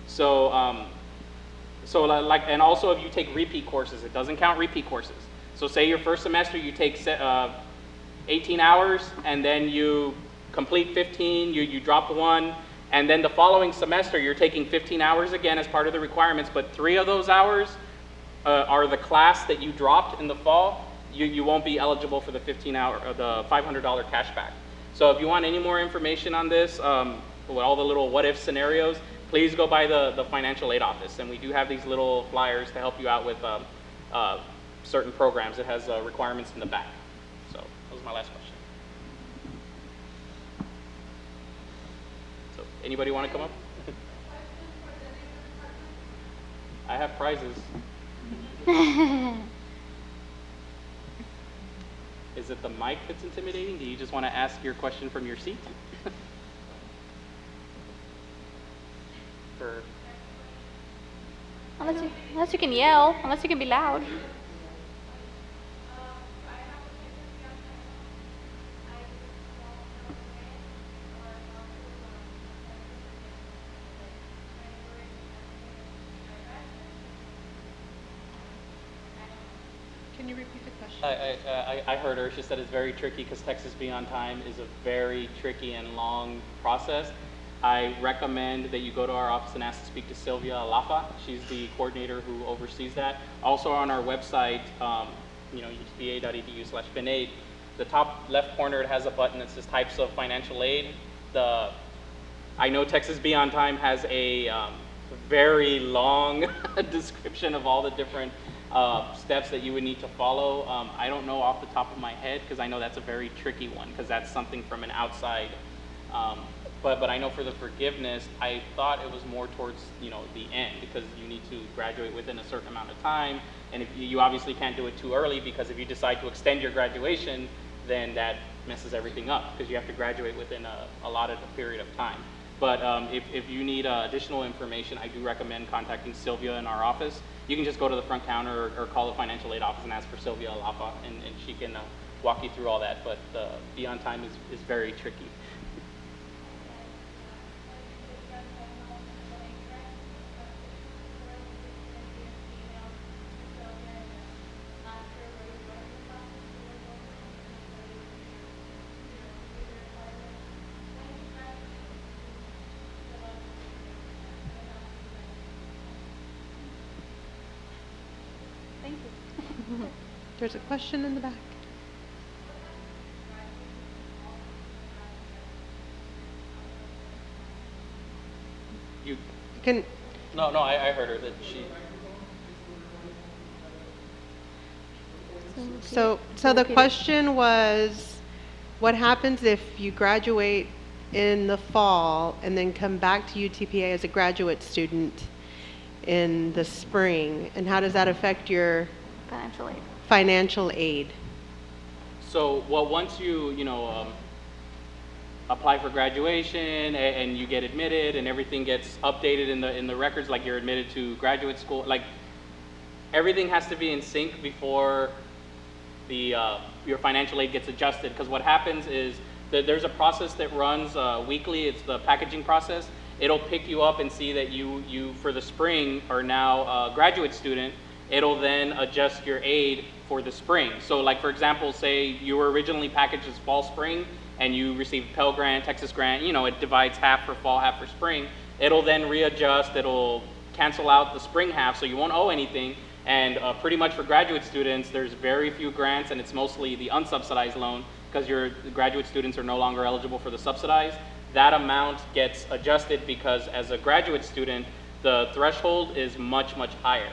So, and also if you take repeat courses, it doesn't count repeat courses. So say your first semester you take 18 hours and then you complete 15, you drop one, and then the following semester you're taking 15 hours again as part of the requirements, but 3 of those hours are the class that you dropped in the fall. You won't be eligible for the the $500 cashback. So if you want any more information on this, with all the little what if scenarios, please go by the financial aid office. And we do have these little flyers to help you out with certain programs. It has requirements in the back. So that was my last question. So anybody want to come up? I have prizes. Is it the mic that's intimidating? Do you just want to ask your question from your seat? Unless you can yell, unless you can be loud. Can you repeat the question? I heard her. She said it's very tricky because Texas Be On Time is a very tricky and long process. I recommend that you go to our office and ask to speak to Sylvia Alafa. She's the coordinator who oversees that. Also on our website, utpa.edu/finaid, the top left corner, it has a button that says types of financial aid. I know Texas Be On Time has a very long description of all the different steps that you would need to follow. I don't know off the top of my head because I know that's a very tricky one because that's something from an outside. But I know for the forgiveness, I thought it was more towards the end because you need to graduate within a certain amount of time, and if you obviously can't do it too early because if you decide to extend your graduation, then that messes everything up because you have to graduate within a allotted period of time. But if you need additional information, I do recommend contacting Sylvia in our office. You can just go to the front counter or call the financial aid office and ask for Sylvia Alafa, and she can walk you through all that. But Be On Time is very tricky. There's a question in the back. You can. No, I heard her that she. So the question was, what happens if you graduate in the fall and then come back to UTPA as a graduate student in the spring, and how does that affect your Financial aid. financial aid? So, well, once you, apply for graduation and you get admitted and everything gets updated in the records, like you're admitted to graduate school, like everything has to be in sync before the your financial aid gets adjusted. Because what happens is that there's a process that runs weekly. It's the packaging process. It'll pick you up and see that you for the spring are now a graduate student. It'll then adjust your aid for the spring. So like, for example, say you were originally packaged as fall spring and you received Pell Grant, Texas Grant, it divides half for fall, half for spring. It'll then readjust, it'll cancel out the spring half, so you won't owe anything. And pretty much for graduate students, there's very few grants, and it's mostly the unsubsidized loan, because your graduate students are no longer eligible for the subsidized. That amount gets adjusted because as a graduate student, the threshold is much, much higher.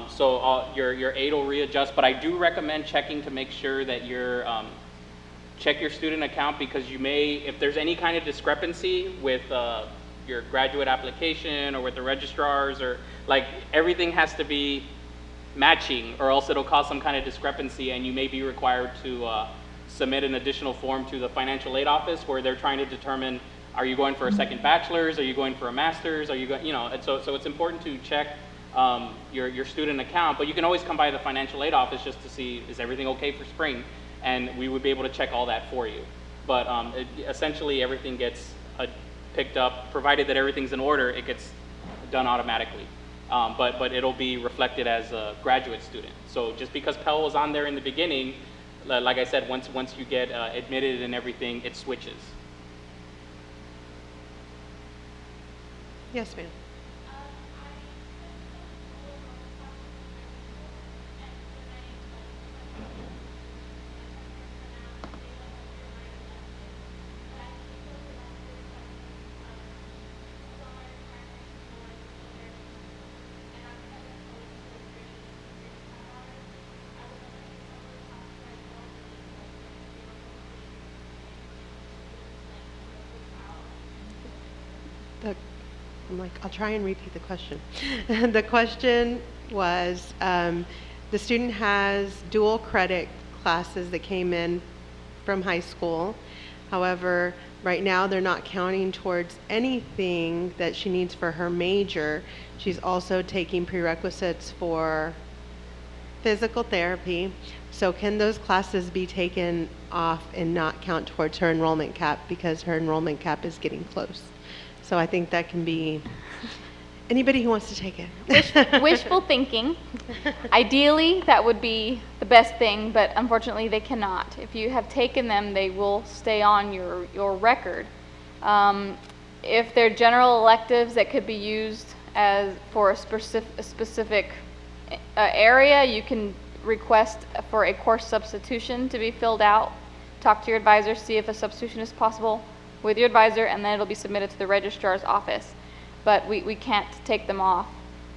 So your aid will readjust, but I do recommend checking to make sure that check your student account, because you may, if there's any kind of discrepancy with your graduate application or with the registrars, or like everything has to be matching, or else it'll cause some kind of discrepancy, and you may be required to submit an additional form to the financial aid office where they're trying to determine, are you going for a second bachelor's, are you going for a master's, are you going, and so it's important to check your student account. But you can always come by the financial aid office just to see, is everything okay for spring, and we would be able to check all that for you. But essentially everything gets picked up, provided that everything's in order, it gets done automatically. But it'll be reflected as a graduate student. So just because Pell was on there in the beginning, like I said, once you get admitted and everything, it switches. Yes, ma'am. I'm like, I'll try and repeat the question. The question was, the student has dual credit classes that came in from high school. However, right now they're not counting towards anything that she needs for her major. She's also taking prerequisites for physical therapy. So can those classes be taken off and not count towards her enrollment cap, because her enrollment cap is getting close? So I think that can be anybody who wants to take it. Wishful thinking. Ideally, that would be the best thing, but unfortunately they cannot. If you have taken them, they will stay on your record. If they're general electives that could be used for a specific area, you can request for a course substitution to be filled out. Talk to your advisor, see if a substitution is possible with your advisor, and then it'll be submitted to the registrar's office. But we can't take them off.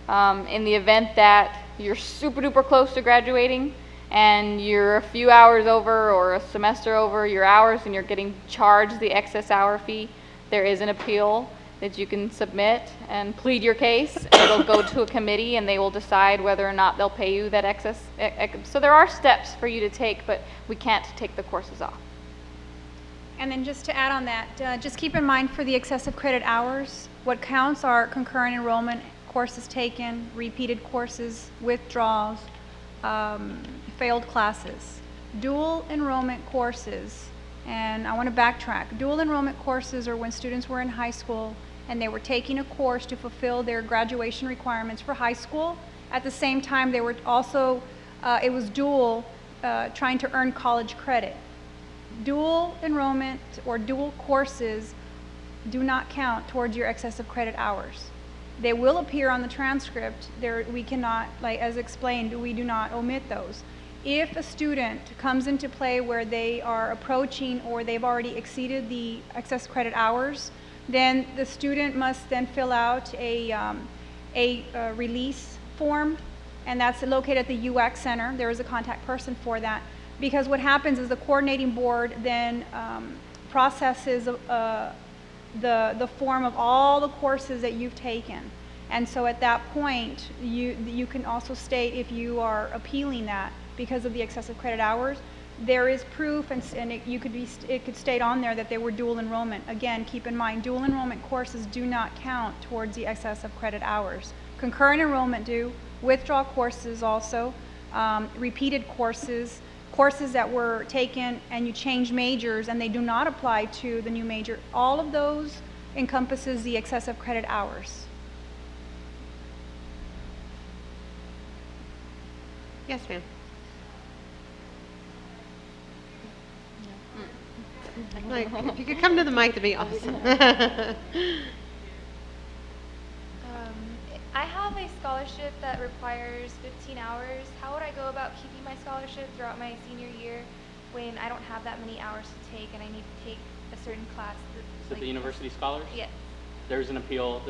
In the event that you're super duper close to graduating and you're a few hours over or a semester over your hours and you're getting charged the excess hour fee, there is an appeal that you can submit and plead your case, and it'll go to a committee and they will decide whether or not they'll pay you that excess. So there are steps for you to take, but we can't take the courses off. And then just to add on that, just keep in mind for the excessive credit hours, what counts are concurrent enrollment, courses taken, repeated courses, withdrawals, failed classes. Dual enrollment courses, and I want to backtrack. Dual enrollment courses are when students were in high school and they were taking a course to fulfill their graduation requirements for high school. At the same time, they were also, it was dual, trying to earn college credit. Dual enrollment or dual courses do not count towards your excessive credit hours. They will appear on the transcript. We cannot, like as explained, we do not omit those. If a student comes into play where they are approaching or they've already exceeded the excess credit hours, then the student must then fill out a release form and that's located at the UX Center. There is a contact person for that. Because what happens is the coordinating board then processes the form of all the courses that you've taken. And so at that point, you can also state if you are appealing that because of the excessive credit hours. There is proof, and it could state on there that they were dual enrollment. Again, keep in mind, dual enrollment courses do not count towards the excess of credit hours. Concurrent enrollment do, withdrawal courses also, repeated courses, courses that were taken and you change majors and they do not apply to the new major. All of those encompasses the excessive credit hours. Yes, ma'am. Like, if you could come to the mic, that'd be awesome. I have a scholarship that requires 15 hours. How would I go about keeping my scholarship throughout my senior year when I don't have that many hours to take and I need to take a certain class? So the university scholars? Yes. There's an appeal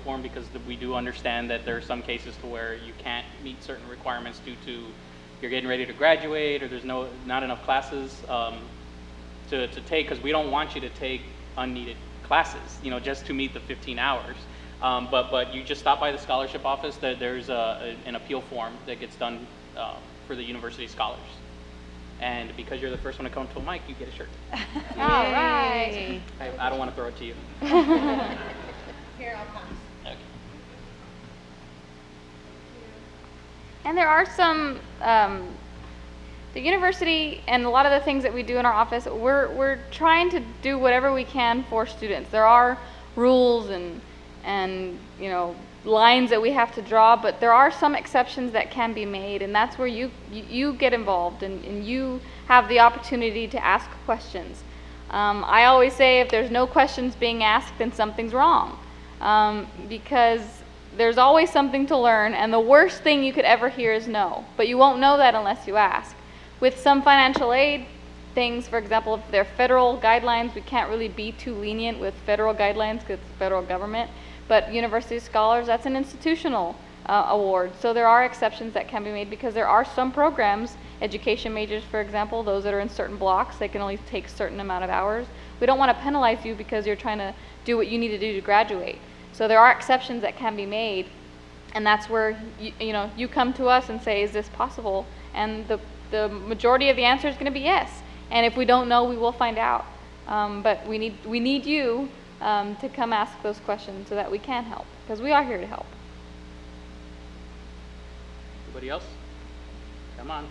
form because we do understand that there are some cases to where you can't meet certain requirements due to you're getting ready to graduate or there's not enough classes to take, because we don't want you to take unneeded classes, just to meet the 15 hours. But you just stop by the scholarship office. There's an appeal form that gets done for the university scholars. And because you're the first one to come to a mic, you get a shirt. All right. I don't want to throw it to you. Here, I'll pass. Okay. And there are some, the university and a lot of the things that we do in our office, we're trying to do whatever we can for students. There are rules and lines that we have to draw, but there are some exceptions that can be made, and that's where you get involved and you have the opportunity to ask questions. I always say if there's no questions being asked, then something's wrong, because there's always something to learn, and the worst thing you could ever hear is no, but you won't know that unless you ask. With some financial aid things, for example, if they're federal guidelines, we can't really be too lenient with federal guidelines because it's the federal government. But university scholars, that's an institutional award. So there are exceptions that can be made because there are some programs, education majors, for example, those that are in certain blocks, they can only take a certain amount of hours. We don't want to penalize you because you're trying to do what you need to do to graduate. So there are exceptions that can be made, and that's where you come to us and say, is this possible? And the majority of the answer is going to be yes. And if we don't know, we will find out. But we need you to come ask those questions so that we can help, because we are here to help. Anybody else? Come on.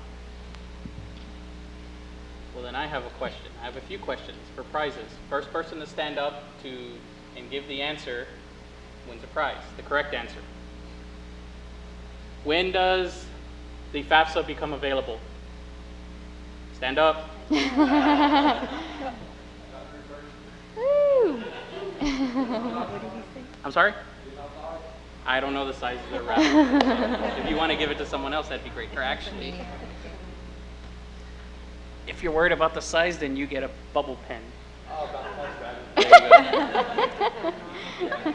Well, then I have a question. I have a few questions for prizes. First person to stand up and give the answer wins a prize, the correct answer. When does the FAFSA become available? Stand up. I'm sorry? I don't know the size of the wrapper. If you want to give it to someone else, that'd be great. Or actually, if you're worried about the size, then you get a bubble pen. There you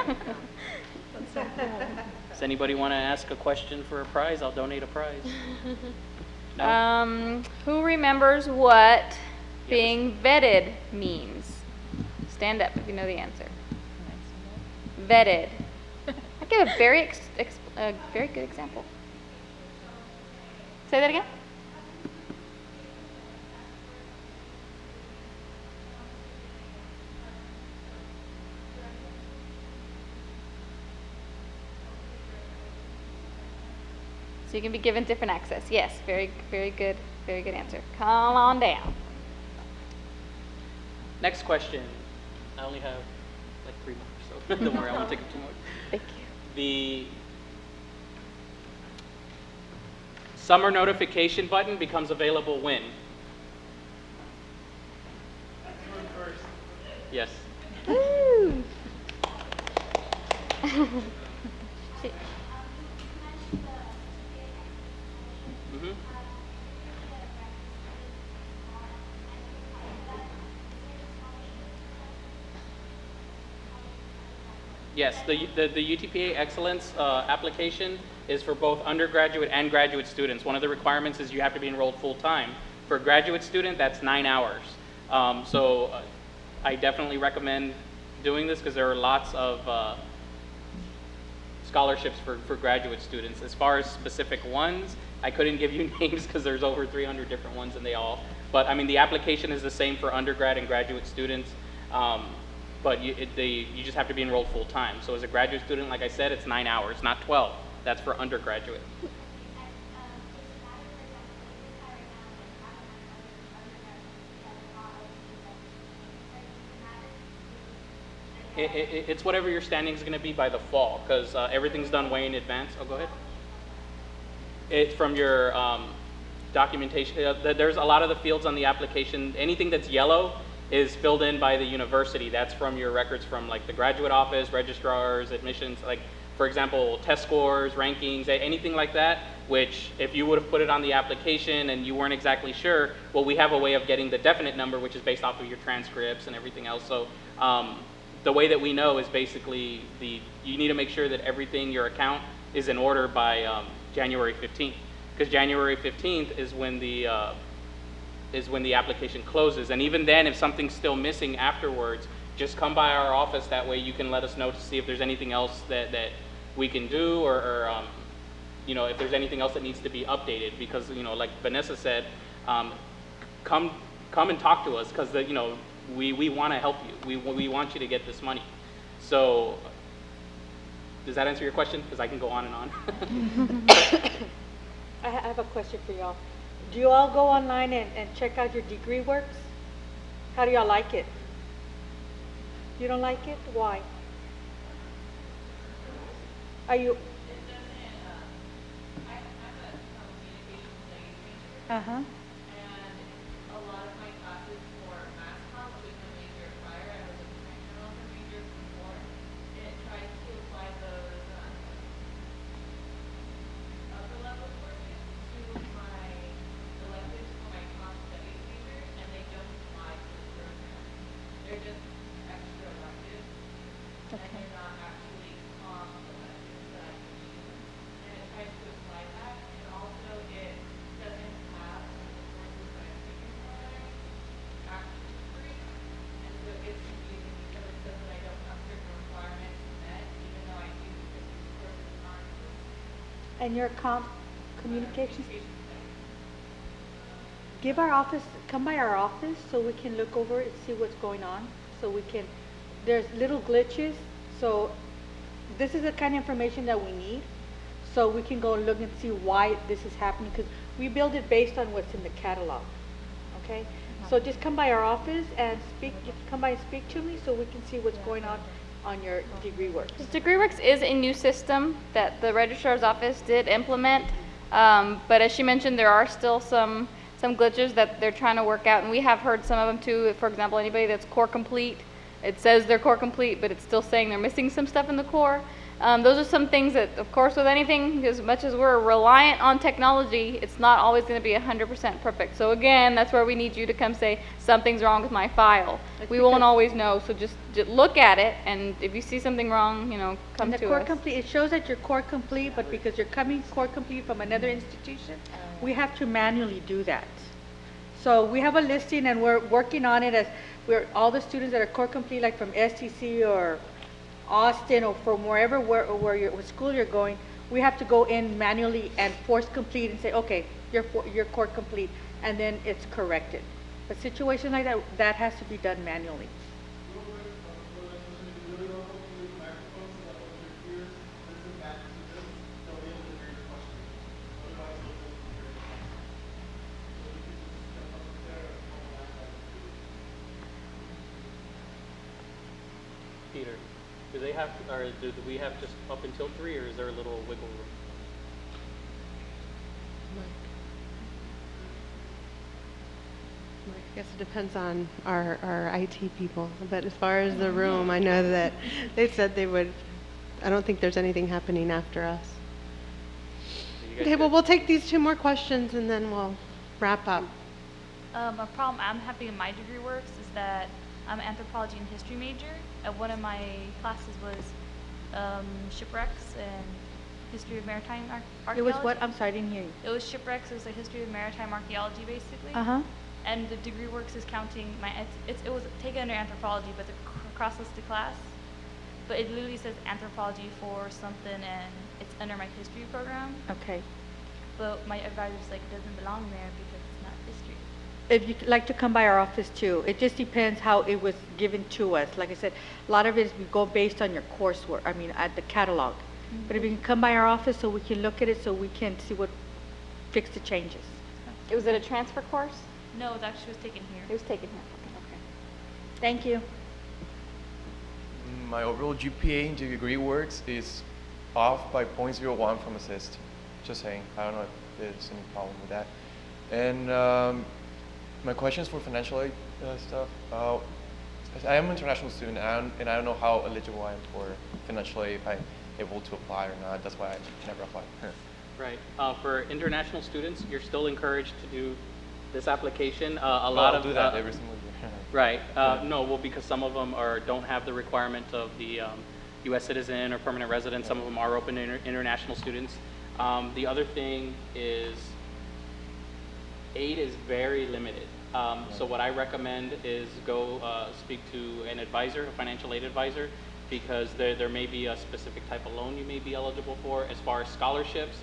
go. Does anybody want to ask a question for a prize? I'll donate a prize. No? Who remembers what being vetted means? Stand up if you know the answer. Vetted. I give a very good example. Say that again. So you can be given different access. Yes, very good answer. Come on down. Next question. I only have like 3 more, so don't worry, I won't take up too much. Thank you. The summer notification button becomes available when? Yes. Woo! Mm-hmm. Yes, the UTPA Excellence application is for both undergraduate and graduate students. One of the requirements is you have to be enrolled full-time. For a graduate student, that's 9 hours. I definitely recommend doing this because there are lots of scholarships for graduate students. As far as specific ones, I couldn't give you names because there's over 300 different ones and they all, but I mean the application is the same for undergrad and graduate students, but you just have to be enrolled full time. So as a graduate student, like I said, it's 9 hours, not 12. That's for undergraduate. It's whatever your standing is going to be by the fall, because everything's done way in advance. Oh, go ahead. It's from your documentation. There's a lot of the fields on the application. Anything that's yellow is filled in by the university. That's from your records from like the graduate office, registrars, admissions, like for example, test scores, rankings, anything like that, which if you would have put it on the application and you weren't exactly sure, well, we have a way of getting the definite number, which is based off of your transcripts and everything else. So the way that we know is basically you need to make sure that everything, your account, is in order by January 15th, because January 15th is when the application closes. And even then, if something's still missing afterwards, just come by our office. That way you can let us know to see if there's anything else that we can do, or you know, if there's anything else that needs to be updated. Because, you know, like Vanessa said, come and talk to us, because you know, we want to help you. We want you to get this money. So does that answer your question? Because I can go on and on. I have a question for y'all. Do you all go online and check out your degree works? How do y'all like it? You don't like it? Why? Are you? Uh-huh. And your communications? Give our office, come by our office so we can look over it, see what's going on. So we can, there's little glitches. So this is the kind of information that we need. So we can go and look and see why this is happening, because we build it based on what's in the catalog. Okay? So just come by our office and speak, you can come by and speak to me so we can see what's going on your degree works. Degree Works is a new system that the registrar's office did implement, but as she mentioned, there are still some glitches that they're trying to work out, and we have heard some of them too. For example, anybody that's core complete, it says they're core complete, but it's still saying they're missing some stuff in the core. Those are some things that, of course, with anything, as much as we're reliant on technology, it's not always going to be 100% perfect. So again, that's where we need you to come say, something's wrong with my file. We won't always know, so just look at it, and if you see something wrong, you know, come to us. Core complete, it shows that you're core complete, but because you're coming core complete from another institution, we have to manually do that. So we have a listing, and we're working on it as we're all the students that are core complete, like from STC or Austin or from wherever what school you're going, we have to go in manually and force complete and say, okay, you're core complete, and then it's corrected. A situation like that has to be done manually. Peter, do they have, or do we have just up until 3, or is there a little wiggle room? I guess it depends on our IT people, but as far as the room, I know that they said they would. I don't think there's anything happening after us. Okay, well, we'll take these 2 more questions and then we'll wrap up. A problem I'm having in my degree works is that I'm an anthropology and history major, and one of my classes was shipwrecks and history of maritime It archaeology. was what? I'm sorry, I didn't hear you. It was shipwrecks. It was like history of maritime archaeology, basically. Uh-huh. And the degree works is counting my. It was taken under anthropology, but the cross-listed class. But it literally says anthropology for something, and it's under my history program. Okay. But my advisor's like, it doesn't belong there because it's not history. If you'd like to come by our office too, it just depends how it was given to us. Like I said, a lot of it is we go based on your coursework, at the catalog. But if you can come by our office so we can look at it, so we can see what, fix the changes. Was it a transfer course? No, it actually was taken here. It was taken here. Okay. Thank you. My overall GPA in degree works is off by 0.01 from assist. Just saying. I don't know if there's any problem with that. And my questions for financial aid stuff. I am an international student, and I don't know how eligible I am for financial aid, if I'm able to apply or not. That's why I never applied. Right. For international students, you're still encouraged to do this application. I'll do that every single year. Right. No, well, because some of them don't have the requirement of the U.S. citizen or permanent resident. Some of them are open to international students. The other thing is aid is very limited. So what I recommend is go speak to an advisor, a financial aid advisor, because there may be a specific type of loan you may be eligible for. As far as scholarships,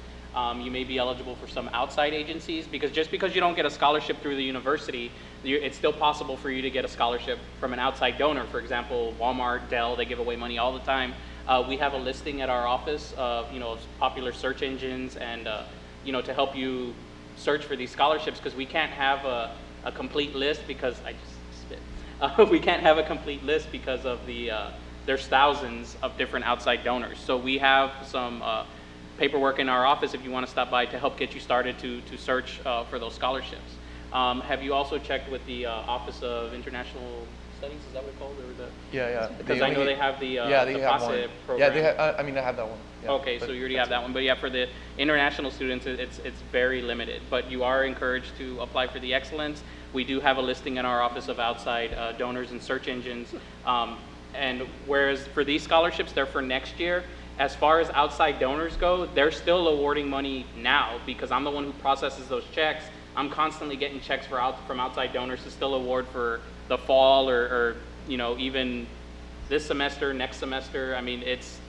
you may be eligible for some outside agencies, because just because you don't get a scholarship through the university, it's still possible for you to get a scholarship from an outside donor. For example, Walmart, Dell, they give away money all the time. We have a listing at our office of popular search engines and to help you search for these scholarships, because we can't have a complete list because I just spit. We can't have a complete list because of there's thousands of different outside donors. So we have some paperwork in our office if you want to stop by to help get you started to search for those scholarships. Have you also checked with the Office of International Studies? Is that what it's called? Or Yeah. because I know they have the they have one. FACE program. Yeah, I have that one. Yeah, okay, so you already have that one. But yeah, for the international students, it's very limited. But you are encouraged to apply for the Excellence. We do have a listing in our office of outside donors and search engines. And whereas for these scholarships, they're for next year. As far as outside donors go, they're still awarding money now, because I'm the one who processes those checks. I'm constantly getting checks from outside donors to still award for the fall or even this semester, next semester. I mean, it's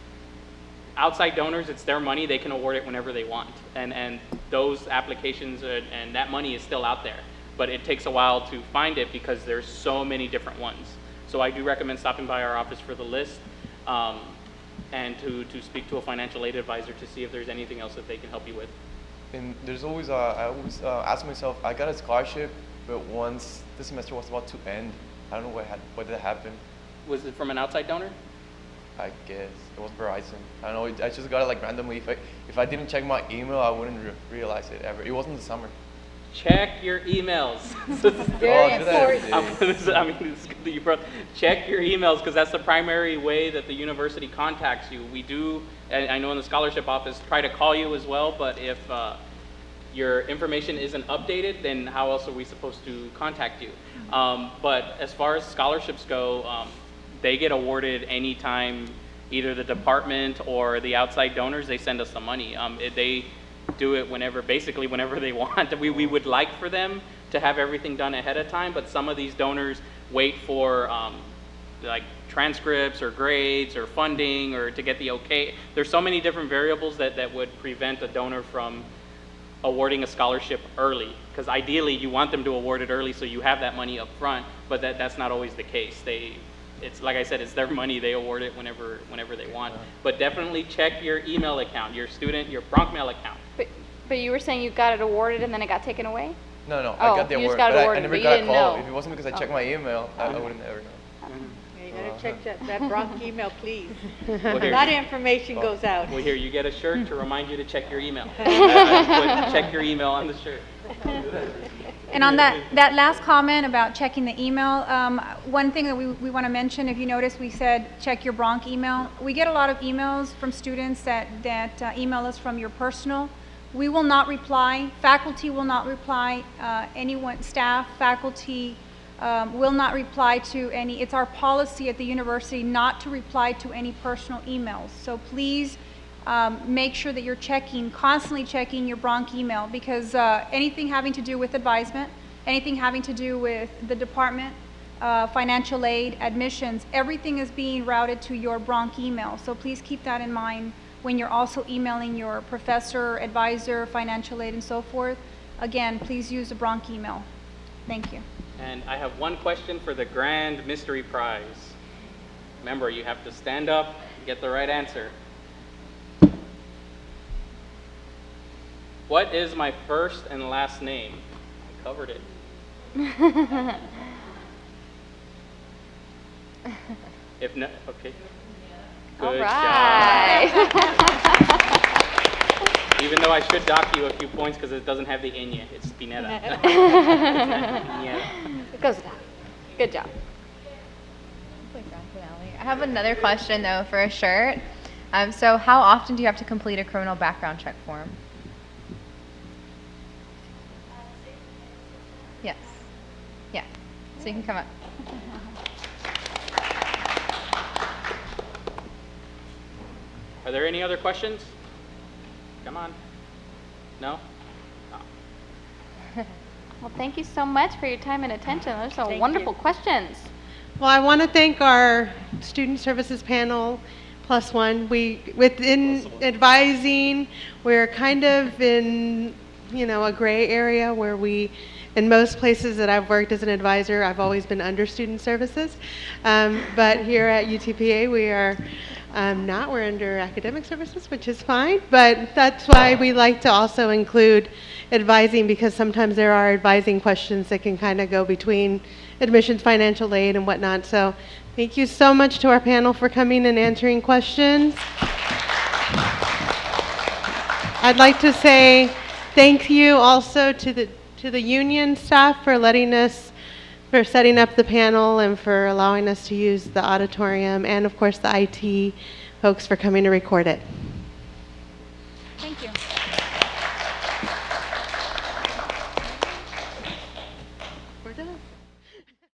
outside donors, it's their money. They can award it whenever they want. And those applications and that money is still out there. But it takes a while to find it because there's so many different ones. So I do recommend stopping by our office for the list and to speak to a financial aid advisor to see if there's anything else that they can help you with. And there's always, I always ask myself, I got a scholarship, but once the semester was about to end, I don't know what did happen. Was it from an outside donor? I guess it was Verizon. I don't know. I just got it like randomly. If I didn't check my email, I wouldn't realize it ever. It wasn't the summer. Check your emails. Very important. Check your emails, because that's the primary way that the university contacts you. We do, and I know in the scholarship office, try to call you as well, but if your information isn't updated, then how else are we supposed to contact you? But as far as scholarships go, they get awarded anytime either the department or the outside donors, they send us the money. They do it basically whenever they want. We would like for them to have everything done ahead of time, but some of these donors wait for like transcripts or grades or funding or to get the okay. There's so many different variables that would prevent a donor from awarding a scholarship early, because ideally you want them to award it early so you have that money up front, but that's not always the case. It's like I said, it's their money. They award it whenever they want. But definitely check your email account, your Bronc Mail account. But you were saying you got it awarded and then it got taken away? No, Oh, I got the you just award, got it but awarded, I never but you got a didn't call. know. If it wasn't because I checked my email, I wouldn't ever know. Yeah, you gotta check that Bronc email, please. Well, A lot of information goes out. Well, here, you get a shirt to remind you to check your email. I put check your email on the shirt. And on that last comment about checking the email, one thing that we want to mention, if you notice, we said check your Bronc email. We get a lot of emails from students that email us from your personal. We will not reply. Faculty will not reply. Anyone, staff, faculty, will not reply to any, it's our policy at the university not to reply to any personal emails. So please make sure that you're constantly checking your Bronc email, because anything having to do with advisement, anything having to do with the department, financial aid, admissions, everything is being routed to your Bronc email. So please keep that in mind when you're also emailing your professor, advisor, financial aid, and so forth. Again, please use the Bronc email. Thank you. And I have one question for the grand mystery prize. Remember, you have to stand up and get the right answer. What is my first and last name? I covered it. If no, okay. Good All right. job. Even though I should dock you a few points because it doesn't have the Ñ, it's Spinetta. It goes down. Good job. I have another question though for a shirt. So how often do you have to complete a criminal background check form? Yes. Yeah. So you can come up. Are there any other questions? Come on. No? Oh. Well, thank you so much for your time and attention. Those are wonderful questions. Well, I want to thank our student services panel +1. Within advising, we're kind of in, a gray area where in most places that I've worked as an advisor, I've always been under student services. But here at UTPA, we are not. We're under academic services, which is fine. But that's why we like to also include advising, because sometimes there are advising questions that can kind of go between admissions, financial aid, and whatnot. So thank you so much to our panel for coming and answering questions. I'd like to say thank you also to the union staff for setting up the panel and for allowing us to use the auditorium, and of course the IT folks for coming to record it.